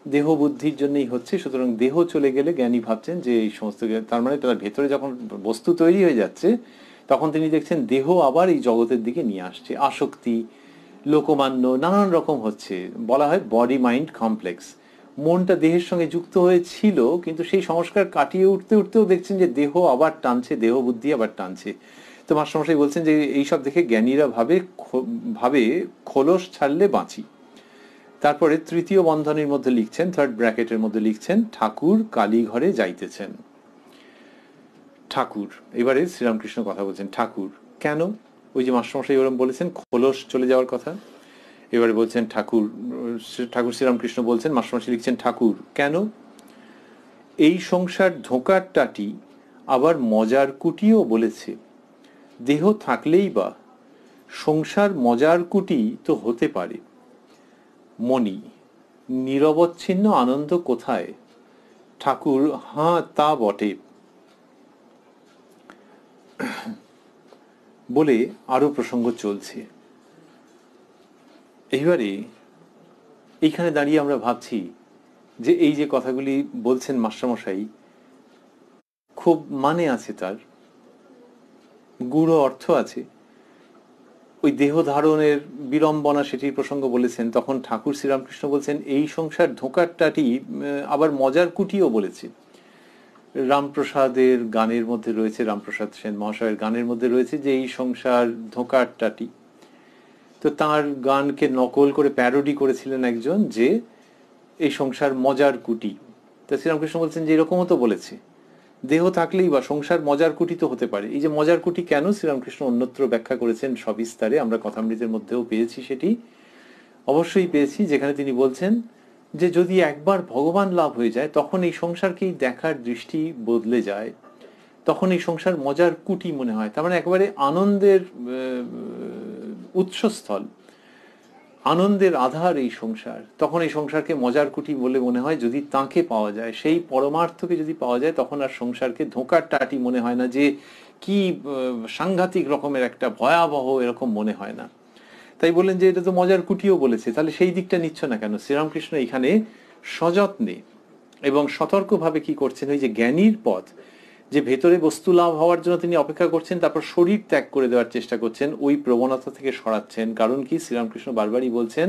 দেহ বুদ্ধির জন্যই হচ্ছে, সুতরাং দেহ চলে গেলে জ্ঞানী ভাবছেন যে এই সমস্ত, তার মানে তার ভেতরে যখন বস্তু তৈরি হয়ে যাচ্ছে তখন তিনি দেখছেন দেহ আবার এই জগতের দিকে নিয়ে আসছে, আসক্তি, লোকমান্য নানান রকম হচ্ছে। বলা হয় বডি মাইন্ড কমপ্লেক্স। মনটা দেহের সঙ্গে যুক্ত হয়েছিল, কিন্তু সেই সংস্কার কাটিয়ে উঠতে উঠতেও দেখছেন যে দেহ আবার টানছে, দেহ বুদ্ধি আবার টানছে। তো মাস্টারমশাই বলছেন যে এইসব দেখে জ্ঞানীরা ভাবে খোলস ছাড়লে বাঁচি। তারপরে তৃতীয় বন্ধনীর মধ্যে লিখছেন, থার্ড ব্র্যাকেটের মধ্যে লিখছেন, ঠাকুর কালীঘরে যাইতেছেন। ঠাকুর, এবারে শ্রীরামকৃষ্ণ কথা বলছেন, ঠাকুর কেন? ওই যে মাস্টারমশাই ওরম বলেছেন খোলস চলে যাওয়ার কথা, এবারে বলছেন ঠাকুর। ঠাকুর শ্রীরামকৃষ্ণ বলছেন, মাস্টারমশাই লিখছেন, ঠাকুর কেন? এই সংসার ধোঁকার টাটি আবার মজার কুটিও বলেছে, দেহ থাকলেই বা সংসার মজার কুটি তো হতে পারে। মণি, নিরবচ্ছিন্ন আনন্দ কোথায়? ঠাকুর, হাঁ তা বটে। বলে আরো প্রসঙ্গ চলছে। এইবারে এইখানে দাঁড়িয়ে আমরা ভাবছি যে এই যে কথাগুলি বলছেন মাস্টারমশাই, খুব মানে আছে, তার গূঢ় অর্থ আছে। ওই দেহ ধারণের বিড়ম্বনা সেটির প্রসঙ্গ বলেছেন, তখন ঠাকুর শ্রীরামকৃষ্ণ বলছেন এই সংসার ধোঁকারটাটি আবার মজার কুটিও বলেছে। রামপ্রসাদের গানের মধ্যে রয়েছে, রামপ্রসাদ সেন মহাশয়ের গানের মধ্যে রয়েছে যে এই সংসার ধোঁকারটাটি। তো তার গানকে নকল করে প্যারোডি করেছিলেন একজন, যে এই সংসার মজার কুটি। তা শ্রীরামকৃষ্ণ বলছেন যে এরকমও তো বলেছে, দেহ থাকলেই বা সংসার মজার কুটি তো হতে পারে। এই যে মজার কুটি কেন, শ্রীরামকৃষ্ণ অন্যত্র ব্যাখ্যা করেছেন সবিস্তারে, আমরা কথামৃতের মধ্যেও পেয়েছি, সেটি অবশ্যই পেয়েছি, যেখানে তিনি বলছেন যে যদি একবার ভগবান লাভ হয়ে যায় তখন এই সংসারকেই দেখার দৃষ্টি বদলে যায়, তখন এই সংসার মজার কুটি মনে হয়। তার মানে একেবারে আনন্দের উৎসস্থল, আনন্দের আধার এই সংসার। তখন এই সংসারকে মজার কুটি বলে মনে হয় যদি তাকে পাওয়া যায়, সেই পরমার্থকে যদি পাওয়া যায়, তখন আর সংসারকে ধোঁকার টাটি মনে হয় না, যে কি সাংঘাতিক রকমের একটা ভয়াবহ এরকম মনে হয় না। তাই বললেন যে এটা তো মজার কুটিও বলেছে, তাহলে সেই দিকটা নিচ্ছ না কেন? শ্রীরামকৃষ্ণ এখানে সযত্নে এবং সতর্কভাবে কি করছেন, ওই যে জ্ঞানীর পথ, যে ভেতরে বস্তু লাভ হওয়ার জন্য তিনি অপেক্ষা করছেন, তারপর শরীর ত্যাগ করে দেওয়ার চেষ্টা করছেন, ওই প্রবণতা থেকে সরাচ্ছেন। কারণ কি, শ্রীরামকৃষ্ণ বারবারই বলছেন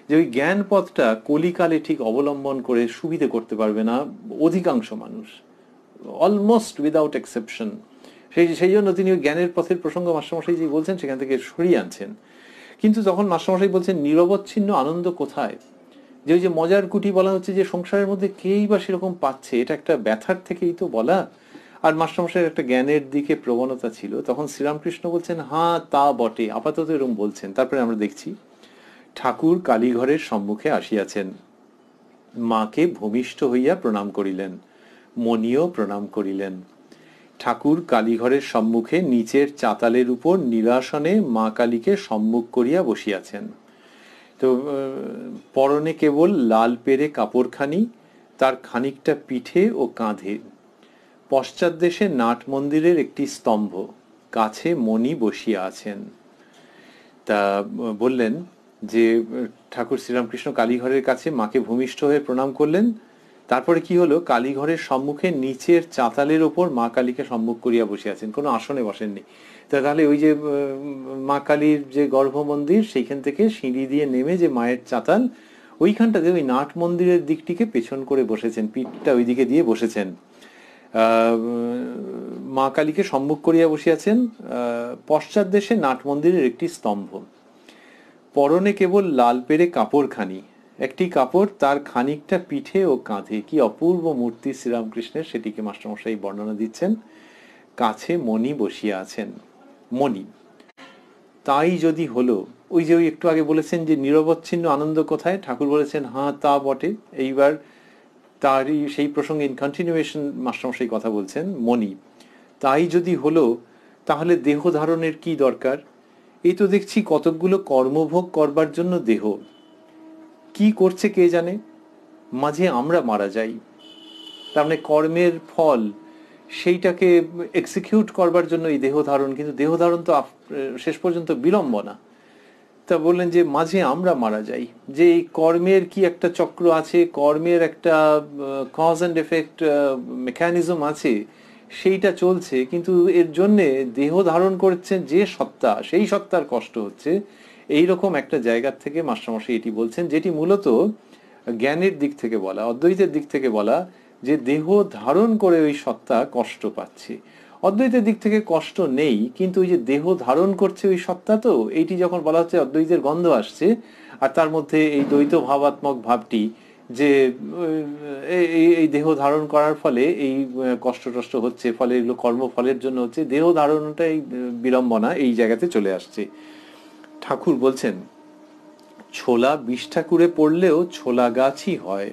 যে ওই জ্ঞান পথটা কলিকালে ঠিক অবলম্বন করে সুবিধে করতে পারবে না অধিকাংশ মানুষ, অলমোস্ট উইদাউট এক্সেপশন। সেই জন্য তিনি ওই জ্ঞানের পথের প্রসঙ্গ মাস্টারমশাই যে বলছেন সেখান থেকে সরিয়ে আনছেন। কিন্তু তখন মাস্টারমশাই বলছেন নিরবচ্ছিন্ন আনন্দ কোথায়? যে ওই যে মজার কুটি বলা হচ্ছে, যে সংসারের মধ্যে কেই বা সেরকম পাচ্ছে, এটা একটা ব্যথার থেকেই তো বলা। আর মাস্টারমশাইয়ের একটা জ্ঞানের দিকে প্রবণতা ছিল। তখন শ্রীরামকৃষ্ণ বলছেন হ্যাঁ তা বটে, আপাতত এরকম বলছেন। তারপরে আমরা দেখছি ঠাকুর কালীঘরের সম্মুখে আসিয়াছেন, মাকে ভূমিষ্ঠ হইয়া প্রণাম করিলেন, মণিও প্রণাম করিলেন। ঠাকুর কালীঘরের সম্মুখে নিচের চাতালের উপর নিরাসনে মা কালীকে সম্মুখ করিয়া বসিয়াছেন। তো পরনে কেবল লাল পেরে কাপড়খানি, তার খানিকটা পিঠে ও কাঁধে। পশ্চাৎ দেশে নাট মন্দিরের একটি স্তম্ভ, কাছে মণি বসিয়া আছেন। তা বললেন যে ঠাকুর শ্রীরামকৃষ্ণ কালীঘরের কাছে মাকে ভূমিষ্ঠ হয়ে প্রণাম করলেন। তারপরে কি হলো, কালীঘরের সম্মুখে নিচের চাতালের ওপর মা কালীকে সম্মুখ করিয়া বসে আছেন, কোনো আসনে বসেননি। তাহলে ওই যে মা কালীর যে গর্ভ মন্দির, সেইখান থেকে সিঁড়ি দিয়ে নেমে যে মায়ের চাতাল, ওইখানটাতে ওই নাট মন্দিরের দিকটিকে পেছন করে বসেছেন, পিঠটা ওইদিকে দিয়ে বসেছেন, মা কালীকে সম্মুখ করিয়া বসিয়াছেন। পশ্চাৎ দেশে নাট মন্দিরের একটি স্তম্ভ, পরনে কেবল লাল পেরে কাপড়খানি, একটি কাপড়, তার খানিকটা পিঠে ও কাঁধে। কি অপূর্ব মূর্তি শ্রীরামকৃষ্ণের, সেটিকে মাস্টারমশাই বর্ণনা দিচ্ছেন। কাছে মণি বসিয়া আছেন, মণি। তাই যদি হলো, ওই যে ওই একটু আগে বলেছেন যে নিরবচ্ছিন্ন আনন্দ কোথায়, ঠাকুর বলেছেন হ্যাঁ তা বটে। এইবার তারই সেই প্রসঙ্গে ইন কন্টিনিউয়েশন মাস্টারমশাই কথা বলছেন, মণি। তাই যদি হলো, তাহলে দেহ ধারণের কি দরকার? এই তো দেখছি কতকগুলো কর্মভোগ করবার জন্য দেহ, কি করছে কে জানে, মাঝে আমরা মারা যাই। তার মানে কর্মের ফল, সেইটাকে এক্সিকিউট করবার জন্য এই দেহ ধারণ, কিন্তু দেহ ধারণ তো শেষ পর্যন্ত বিড়ম্বনা। তা বললেন যে মাঝে আমরা মারা যাই, যে এই কর্মের কি একটা চক্র আছে, কর্মের একটা কজ অ্যান্ড এফেক্ট মেকানিজম আছে, সেইটা চলছে, কিন্তু এর জন্যে দেহ ধারণ করছেন যে সত্তা, সেই সত্তার কষ্ট হচ্ছে। এইরকম একটা জায়গার থেকে মাস্টারমশাই এটি বলছেন, যেটি মূলত জ্ঞানের দিক থেকে বলা, অদ্বৈতের দিক থেকে বলা, যে দেহ ধারণ করে ওই সত্তা কষ্ট পাচ্ছে। অদ্বৈতের দিক থেকে কষ্ট নেই, কিন্তু ওই যে দেহ ধারণ করছে ওই সত্তা, তো এইটি যখন বলা হচ্ছে অদ্বৈতের গন্ধ আসছে, আর তার মধ্যে এই দ্বৈত ভাবাত্মক ভাবটি, যে এই দেহ ধারণ করার ফলে এই কষ্ট টষ্ট হচ্ছে, ফলে এগুলো কর্মফলের জন্য হচ্ছে, দেহ ধারণটা এই বিড়ম্বনা এই জায়গাতে চলে আসছে। ঠাকুর বলছেন ছোলা ২০ ঠাকুরে পড়লেও ছোলা গাছই হয়।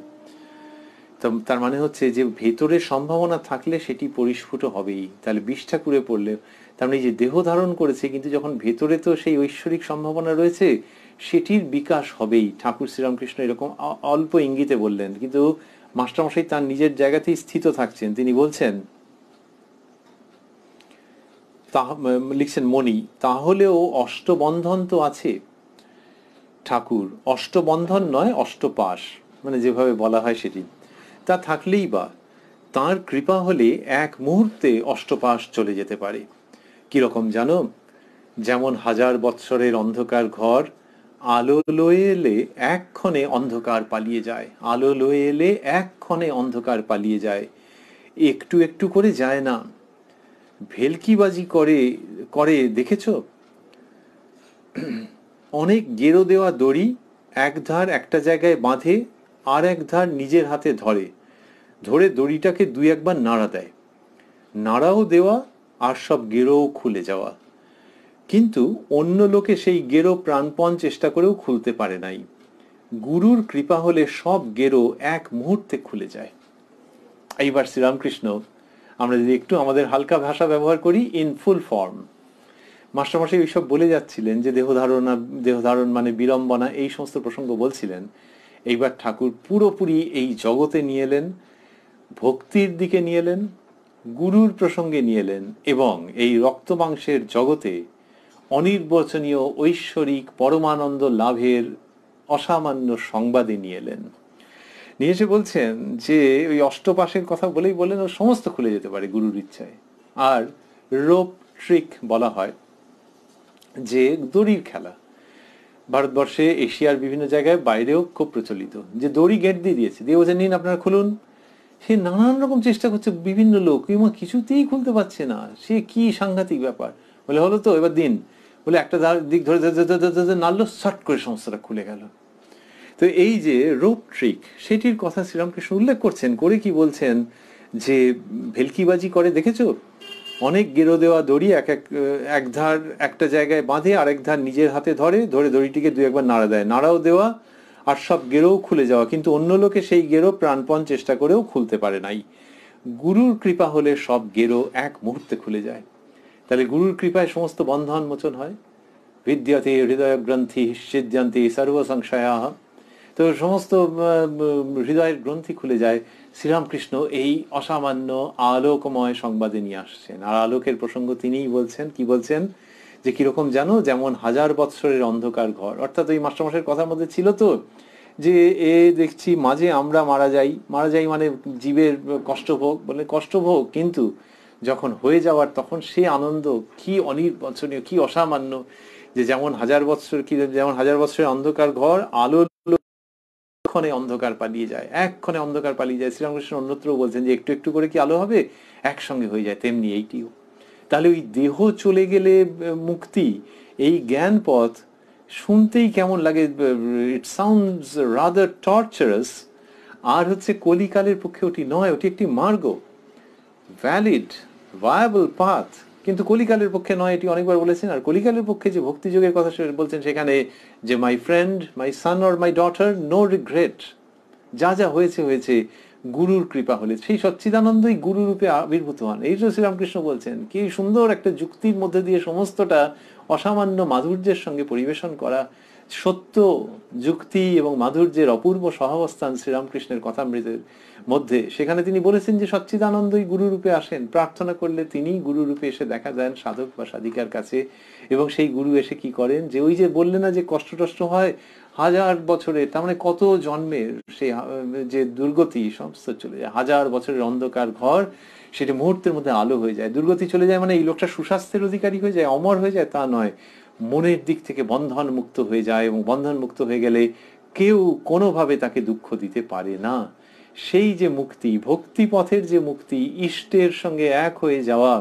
তার মানে হচ্ছে যে ভেতরে সম্ভাবনা থাকলে সেটি পরিস্ফুট হবেই। তাহলে ২০ ঠাকুরে পড়লে, তার মানে যে দেহ ধারণ করেছে, কিন্তু যখন ভেতরে তো সেই ঐশ্বরিক সম্ভাবনা রয়েছে, সেটির বিকাশ হবেই। ঠাকুর শ্রীরামকৃষ্ণ এরকম অল্প ইঙ্গিতে বললেন, কিন্তু মাস্টারমশাই তার নিজের জায়গাতেই স্থিত থাকছেন। তিনি বলছেন লিখছেন মণি, তাহলেও অষ্টবন্ধন তো আছে। ঠাকুর অষ্টবন্ধন নয়, অষ্টপাশ, মানে যেভাবে বলা হয় সেটি, তা থাকলেই বা তাঁর কৃপা হলে এক মুহূর্তে অষ্টপাশ চলে যেতে পারে। কিরকম জানো? যেমন 1000 বৎসরের অন্ধকার ঘর আলো লয়ে এলে এক্ষণে অন্ধকার পালিয়ে যায়। আলো লয়ে এলে এক্ষণে অন্ধকার পালিয়ে যায়, একটু একটু করে যায় না। ভেলকিবাজি করে করে দেখেছ? অনেক গেরো দেওয়া দড়ি এক ধার একটা জায়গায় বাঁধে, আর এক ধার নিজের হাতে ধরে, ধরে দড়িটাকে দুই একবার নাড়া দেয়, নাড়াও দেওয়া, আর সব গেরোও খুলে যাওয়া। কিন্তু অন্য লোকে সেই গেরো প্রাণপণ চেষ্টা করেও খুলতে পারে নাই। গুরুর কৃপা হলে সব গেরো এক মুহূর্তে খুলে যায়। এইবার শ্রীরামকৃষ্ণ, আমরা যদি একটু আমাদের হালকা ভাষা ব্যবহার করি, ইন ফুল ফর্ম, মাস্টারমশাই এইসব বলে যাচ্ছিলেন যে দেহধারণ মানে বিড়ম্বনা, এই সমস্ত প্রসঙ্গ বলছিলেন। এইবার ঠাকুর পুরোপুরি এই জগতে নিয়ে এলেন, ভক্তির দিকে নিয়ে এলেন, গুরুর প্রসঙ্গে নিয়ে এলেন, এবং এই রক্ত মাংসের জগতে অনির্বচনীয় ঐশ্বরিক পরমানন্দ লাভের অসামান্য সংবাদে নিয়ে এলেন। নিয়ে এসে বলছেন যে ওই অষ্টপাশের কথা বলেই বলেন ও সমস্ত খুলে যেতে পারে গুরুর ইচ্ছায়। আর রোপ ট্রিক বলা হয় যে দড়ির খেলা, ভারতবর্ষে এশিয়ার বিভিন্ন জায়গায় বাইরেও খুব প্রচলিত, যে দড়ি গেট দিয়ে দিয়েছে, দিয়ে বলছে নিন আপনারা খুলুন। সে নানান রকম চেষ্টা করছে বিভিন্ন লোক, এবং কিছুতেই খুলতে পারছে না। সে কি সাংঘাতিক ব্যাপার। বলে হলো তো, এবার দিন। বলে একটা দিক ধরে নাড়লো, শর্ট করে সমস্যাটা খুলে গেল। তো এই যে রোপ ট্রিক, সেটির কথা শ্রীরামকৃষ্ণ উল্লেখ করছেন, করে কি বলছেন যে ভেলকিবাজি করে দেখেছো? অনেক গেরো দেওয়া দড়ি এক ধার একটা জায়গায় বাঁধে, আরেক ধার নিজের হাতে ধরে, ধরে দড়িটিকে দু একবার নাড়া দেয়, নাড়াও দেওয়া, আর সব গেরোও খুলে যাওয়া। কিন্তু অন্য লোকে সেই গেরো প্রাণপণ চেষ্টা করেও খুলতে পারে নাই। গুরুর কৃপা হলে সব গেরো এক মুহূর্তে খুলে যায়। তাহলে গুরুর কৃপায় সমস্ত বন্ধন মোচন হয়। বিদ্যতে হৃদয় গ্রন্থি সিদ্ধান্তি সর্ব সংশয়া। তো সমস্ত হৃদয়ের গ্রন্থি খুলে যায়। শ্রীরামকৃষ্ণ এই অসামান্য আলোকময় সংবাদে নিয়ে আসছেন। আর আলোকের প্রসঙ্গ তিনিই বলছেন। কি বলছেন? যে কিরকম জানো? যেমন 1000 বৎসরের অন্ধকার ঘর, অর্থাৎ ওই মাস্টারমশাইয়ের কথার মধ্যে ছিল তো যে এ দেখছি মাঝে আমরা মারা যাই মানে জীবের কষ্টভোগ, বলে কষ্টভোগ, কিন্তু যখন হয়ে যাওয়ার তখন সে আনন্দ কি অনির্বচনীয়, কি অসামান্য। যে যেমন 1000 বৎসর, কি যেমন 1000 বৎসরের অন্ধকার ঘর আলো ক্ষণে অন্ধকার পালিয়ে যায়, এক্ষণে অন্ধকার পালিয়ে যায়। শ্রীরামকৃষ্ণ অন্যত্র বলছেন যে একটু একটু করে কি আলো হবে, একসঙ্গে হয়ে যায়, তেমনি এইটিও। তাহলে ওই দেহ চলে গেলে মুক্তি, এই জ্ঞান পথ শুনতেই কেমন লাগে, ইট সাউন্ডস রাদার টর্চারাস। আর হচ্ছে কলিকালের পক্ষে ওটি নয়, ওটি একটি মার্গ, ভ্যালিড ভায়াবল পাথ, কিন্তু কলিকালের পক্ষে নয়, এটি অনেকবার বলেছেন। আর কলিকালের পক্ষে যে ভক্তিযোগের কথা বলছেন সেখানে যে my friend, my son or my daughter, no regret, যা যা হয়েছে হয়েছে, গুরুর কৃপা হলে সেই সচ্চিদানন্দই গুরু রূপে আবির্ভূত হন। এই যে শ্রীরামকৃষ্ণ বলছেন, কি সুন্দর একটা যুক্তির মধ্যে দিয়ে সমস্তটা অসামান্য মাধুর্যের সঙ্গে পরিবেশন করা। সত্য, যুক্তি এবং মাধুর্যের অপূর্ব সহাবস্থান শ্রীরামকৃষ্ণের কথামৃতের মধ্যে। সেখানে তিনি বলেছেন যে সচ্চিদানন্দই গুরুরূপে আসেন, প্রার্থনা করলে তিনি গুরুরূপে এসে দেখা দেন সাধক বা সাধিকার কাছে। এবং সেই গুরু এসে কি করেন, যে ওই যে বললে না যে কষ্ট টষ্ট হয় 1000 বছরের, তার মানে কত জন্মের সেই যে দুর্গতি সমস্ত চলে যায়। 1000 বছরের অন্ধকার ঘর সেটা মুহূর্তের মধ্যে আলো হয়ে যায়। দুর্গতি চলে যায় মানে এই লোকটা সুস্বাস্থ্যের অধিকারী হয়ে যায়, অমর হয়ে যায়, তা নয়। মনের দিক থেকে বন্ধন মুক্ত হয়ে যায়, এবং বন্ধন মুক্ত হয়ে গেলে কেউ কোনোভাবে তাকে দুঃখ দিতে পারে না। সেই যে মুক্তি, ভক্তি পথের যে মুক্তি, ইষ্টের সঙ্গে এক হয়ে যাওয়া,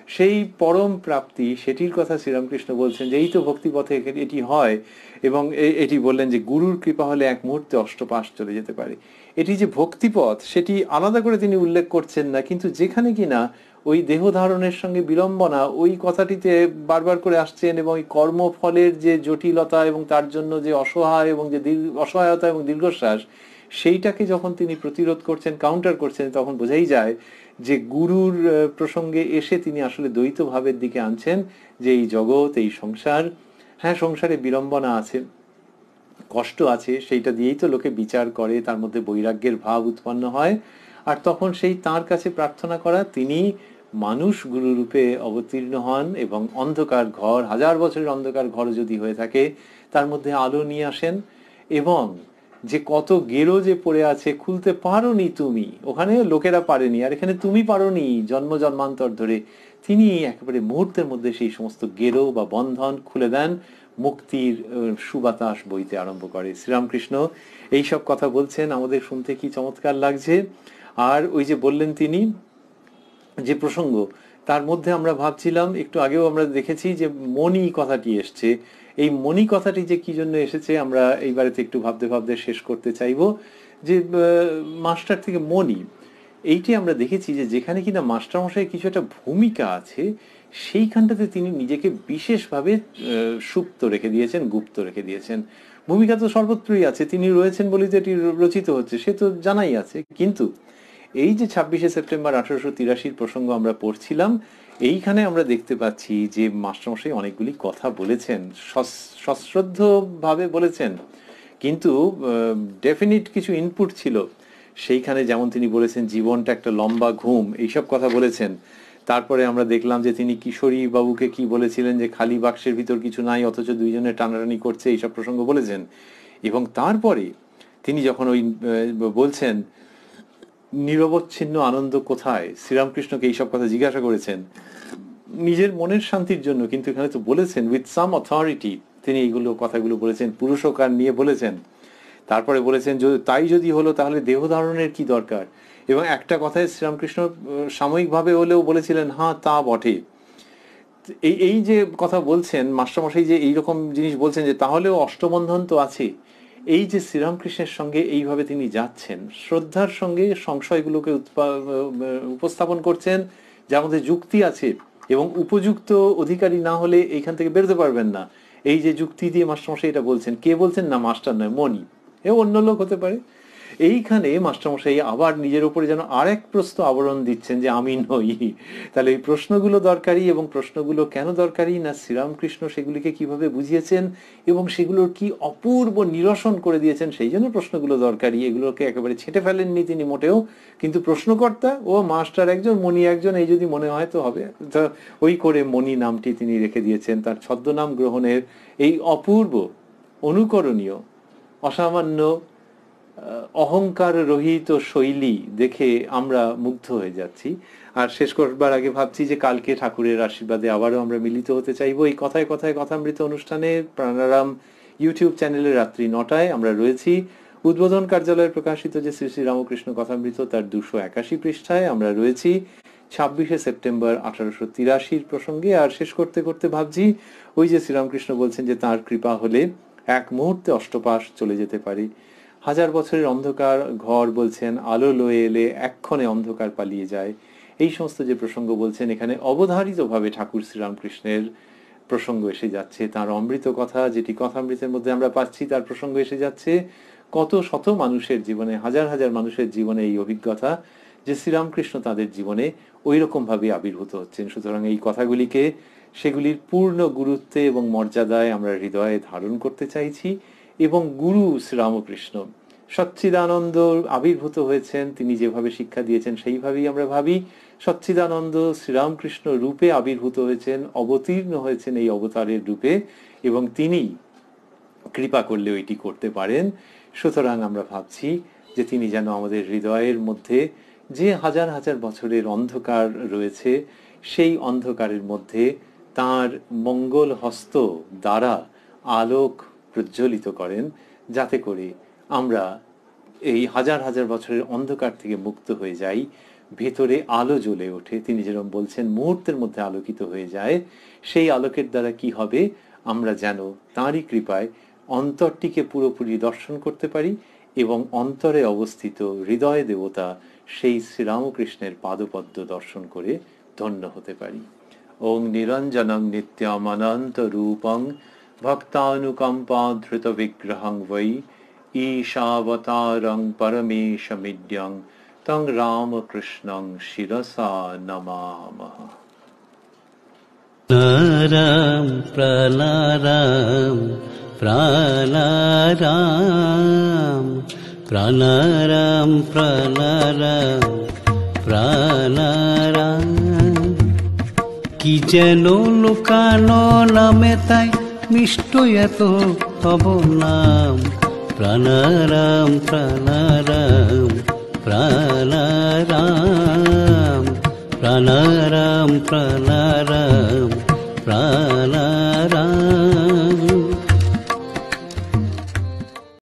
সেই পরম প্রাপ্তি, সেটির কথা শ্রীরামকৃষ্ণ বলছেন যে এই তো ভক্তি পথে এটি হয়। এবং এটি বললেন যে গুরুর কৃপা হলে এক মুহূর্তে অষ্টপাশ চলে যেতে পারে। এটি যে ভক্তিপথ সেটি আলাদা করে তিনি উল্লেখ করছেন না, কিন্তু যেখানে কিনা ওই দেহ ধারণের সঙ্গে বিড়ম্বনা ওই কথাটিতে বারবার করে আসছেন, এবং ওই কর্মফলের যে জটিলতা এবং তার জন্য যে অসহায় এবং যে অসহায়তা এবং দীর্ঘশ্বাস, সেইটাকে যখন তিনি প্রতিরোধ করছেন, কাউন্টার করছেন, তখন বোঝাই যায় যে গুরুর প্রসঙ্গে এসে তিনি আসলে দ্বৈত ভাবের দিকে আনছেন। যে এই জগৎ, এই সংসার, হ্যাঁ সংসারে বিড়ম্বনা আছে, কষ্ট আছে, সেইটা দিয়েই তো লোকে বিচার করে, তার মধ্যে বৈরাগ্যের ভাব উৎপন্ন হয়। আর তখন সেই তার কাছে প্রার্থনা করা, তিনি মানুষ গুরুরূপে অবতীর্ণ হন এবং অন্ধকার ঘর, 1000 বছরের অন্ধকার ঘর যদি হয়ে থাকে, তার মধ্যে আলো নিয়ে আসেন, এবং যে কত গেরো যে পড়ে আছে, খুলতে পারোনি তুমি, ওখানে লোকেরা পারেনি, আর এখানে তুমি পারোনি জন্ম জন্মান্তর ধরে, তিনি একেবারে মুহূর্তের মধ্যে সেই সমস্ত গেরো বা বন্ধন খুলে দেন, মুক্তির সুবাতাস বইতে আরম্ভ করে। শ্রীরামকৃষ্ণ এইসব কথা বলছেন, আমাদের শুনতে কি চমৎকার লাগছে। আর ওই যে বললেন তিনি যে প্রসঙ্গ, তার মধ্যে আমরা ভাবছিলাম, একটু আগেও আমরা দেখেছি যে মণি কথাটি এসছে। এই মণি কথাটি যে কি জন্য এসেছে আমরা এইবারেতে একটু ভাবতে ভাবতে শেষ করতে চাইব। যে মাস্টার থেকে মণি, এইটি আমরা দেখেছি যে যেখানে কিনা মাস্টারমশাই কিছু একটা ভূমিকা আছে, সেইখানটাতে তিনি নিজেকে বিশেষভাবে সুপ্ত রেখে দিয়েছেন, গুপ্ত রেখে দিয়েছেন। ভূমিকা তো সর্বত্রই আছে, তিনি রয়েছেন বলেই তো এটি রচিত হচ্ছে, সে তো জানাই আছে। কিন্তু এই যে 26শে সেপ্টেম্বর 1883 প্রসঙ্গ আমরা পড়ছিলাম, এইখানে আমরা দেখতে পাচ্ছি যে মাস্টারমশাই অনেকগুলি কথা বলেছেন, সশ্রদ্ধ ভাবে বলেছেন, কিন্তু ডেফিনিট কিছু ইনপুট ছিল সেইখানে। যেমন তিনি বলেছেন জীবনটা একটা লম্বা ঘুম, এইসব কথা বলেছেন। তারপরে আমরা দেখলাম যে তিনি কিশোরী বাবুকে কি বলেছিলেন, যে খালি বাক্সের ভিতর কিছু নাই, অথচ দুইজনে টানাটানি করছে, এইসব প্রসঙ্গ বলেছেন। এবং তারপরে তিনি যখন ওই বলছেন নিরবচ্ছিন্ন আনন্দ কোথায়, শ্রীরামকৃষ্ণকে এইসব কথা জিজ্ঞাসা করেছেন নিজের মনের শান্তির জন্য, কিন্তু এখানে তো বলেছেন উইথ সাম অথরিটি, তিনি এইগুলো কথাগুলো বলেছেন, পুরুষকার নিয়ে বলেছেন। তারপরে বলেছেন তাই যদি হলো তাহলে দেহ ধারণের কি দরকার। এবং একটা কথায় শ্রীরামকৃষ্ণ সাময়িকভাবে হলেও বলেছিলেন হ্যাঁ তা বটে। এই যে কথা বলছেন মাস্টারমশাই, যে এইরকম জিনিস বলছেন যে তাহলেও অষ্টবন্ধন তো আছে। এই যে শ্রীরামকৃষ্ণের সঙ্গে এইভাবে তিনি যাচ্ছেন, শ্রদ্ধার সঙ্গে সংশয়গুলোকে উপস্থাপন করছেন, যার মধ্যে যুক্তি আছে, এবং উপযুক্ত অধিকারী না হলে এইখান থেকে বেরোতে পারবেন না। এই যে যুক্তি দিয়ে মাস্টারমশাই এটা বলছেন, কে বলছেন না মাস্টার নয়, মণি, এ অন্য লোক হতে পারে। এইখানে মাস্টারমশাই আবার নিজের উপরে যেন আরেক প্রশ্ন আবরণ দিচ্ছেন যে আমি নই। তাহলে এই প্রশ্নগুলো দরকারি, এবং প্রশ্নগুলো কেন দরকারি না শ্রীরামকৃষ্ণ সেগুলিকে কিভাবে বুঝিয়েছেন এবং সেগুলোর কি অপূর্ব নিরসন করে দিয়েছেন, সেই জন্য প্রশ্নগুলো দরকারি। এগুলোকে একেবারে ছেঁটে ফেলেননি তিনি মোটেও, কিন্তু প্রশ্নকর্তা ও মাস্টার একজন, মণি একজন, এই যদি মনে হয় তো হবে। ওই করে মণি নামটি তিনি রেখে দিয়েছেন। তার ছদ্মনাম গ্রহণের এই অপূর্ব, অনুকরণীয়, অসামান্য, অহংকার রহিত শৈলী দেখে আমরা মুগ্ধ হয়ে যাচ্ছি। আর শেষ করবার আগে ভাবছি যে কালকে ঠাকুরের আশীর্বাদে আবারও আমরা মিলিত হতে চাইবো এই কথায় কথায় কথামৃত অনুষ্ঠানে। প্রাণারাম ইউটিউব চ্যানেলে রাত্রি 9টায় আমরা রয়েছি। উদ্বোধন কার্যালয়ে প্রকাশিত যে শ্রী শ্রী রামকৃষ্ণ কথামৃত, তার 281 পৃষ্ঠায় আমরা রয়েছি 26শে সেপ্টেম্বর 1883 প্রসঙ্গে। আর শেষ করতে করতে ভাবছি ওই যে শ্রীরামকৃষ্ণ বলছেন যে তার কৃপা হলে এক মুহূর্তে অষ্টপাশ চলে যেতে পারে। 1000 বছরের অন্ধকার ঘর বলছেন আলো লয়ে এলে এক্ষণে অন্ধকার পালিয়ে যায়। এই সমস্ত যে প্রসঙ্গ বলছেন, এখানে অবধারিতভাবে ঠাকুর শ্রীরামকৃষ্ণের প্রসঙ্গ এসে যাচ্ছে। তার অমৃত কথা, যেটি কথামৃতের মধ্যে আমরা পাচ্ছি, তার প্রসঙ্গ এসে যাচ্ছে। কত শত মানুষের জীবনে, হাজার হাজার মানুষের জীবনে এই অভিজ্ঞতা যে শ্রীরামকৃষ্ণ তাদের জীবনে ওই রকম ভাবে আবির্ভূত হচ্ছেন। সুতরাং এই কথাগুলিকে সেগুলির পূর্ণ গুরুত্বে এবং মর্যাদায় আমরা হৃদয়ে ধারণ করতে চাইছি। এবং গুরু শ্রীরামকৃষ্ণ সচ্চিদানন্দ আবির্ভূত হয়েছেন, তিনি যেভাবে শিক্ষা দিয়েছেন সেইভাবেই আমরা ভাবি। সচ্চিদানন্দ শ্রীরামকৃষ্ণ রূপে আবির্ভূত হয়েছেন, অবতীর্ণ হয়েছেন এই অবতারের রূপে, এবং তিনি কৃপা করলে ওইটি করতে পারেন। সুতরাং আমরা ভাবছি যে তিনি যেন আমাদের হৃদয়ের মধ্যে যে হাজার হাজার বছরের অন্ধকার রয়েছে, সেই অন্ধকারের মধ্যে তার মঙ্গল হস্ত দ্বারা আলোক প্রজ্বলিত করেন, যাতে করে আমরা এই হাজার হাজার বছরের অন্ধকার থেকে মুক্ত হয়ে যাই, ভেতরে আলো জ্বলে ওঠে। তিনি যেরকম বলছেন মুহূর্তের মধ্যে আলোকিত হয়ে যায়। সেই আলোকের দ্বারা কি হবে, আমরা যেন তাঁরই কৃপায় অন্তরটিকে পুরোপুরি দর্শন করতে পারি এবং অন্তরে অবস্থিত হৃদয় দেবতা সেই শ্রীরামকৃষ্ণের পাদপদ্ম দর্শন করে ধন্য হতে পারি। ওং নিরঞ্জনং নিত্যমনন্ত রূপং ভক্তানুকম্পা ধৃত বিগ্রহং বৈ ঈশাবতারং পরমেশমিদ্যং তং রামকৃষ্ণং শিরসা নমামহ। প্রাণারাম প্রাণারাম প্রাণারাম প্রাণারাম প্রাণারাম প্রাণারাম যেন লুকানো নামে তাই মিষ্ট এত তব নাম। প্রাণারাম প্রাণারাম প্রাণারাম প্রাণারাম প্রাণারাম প্রাণ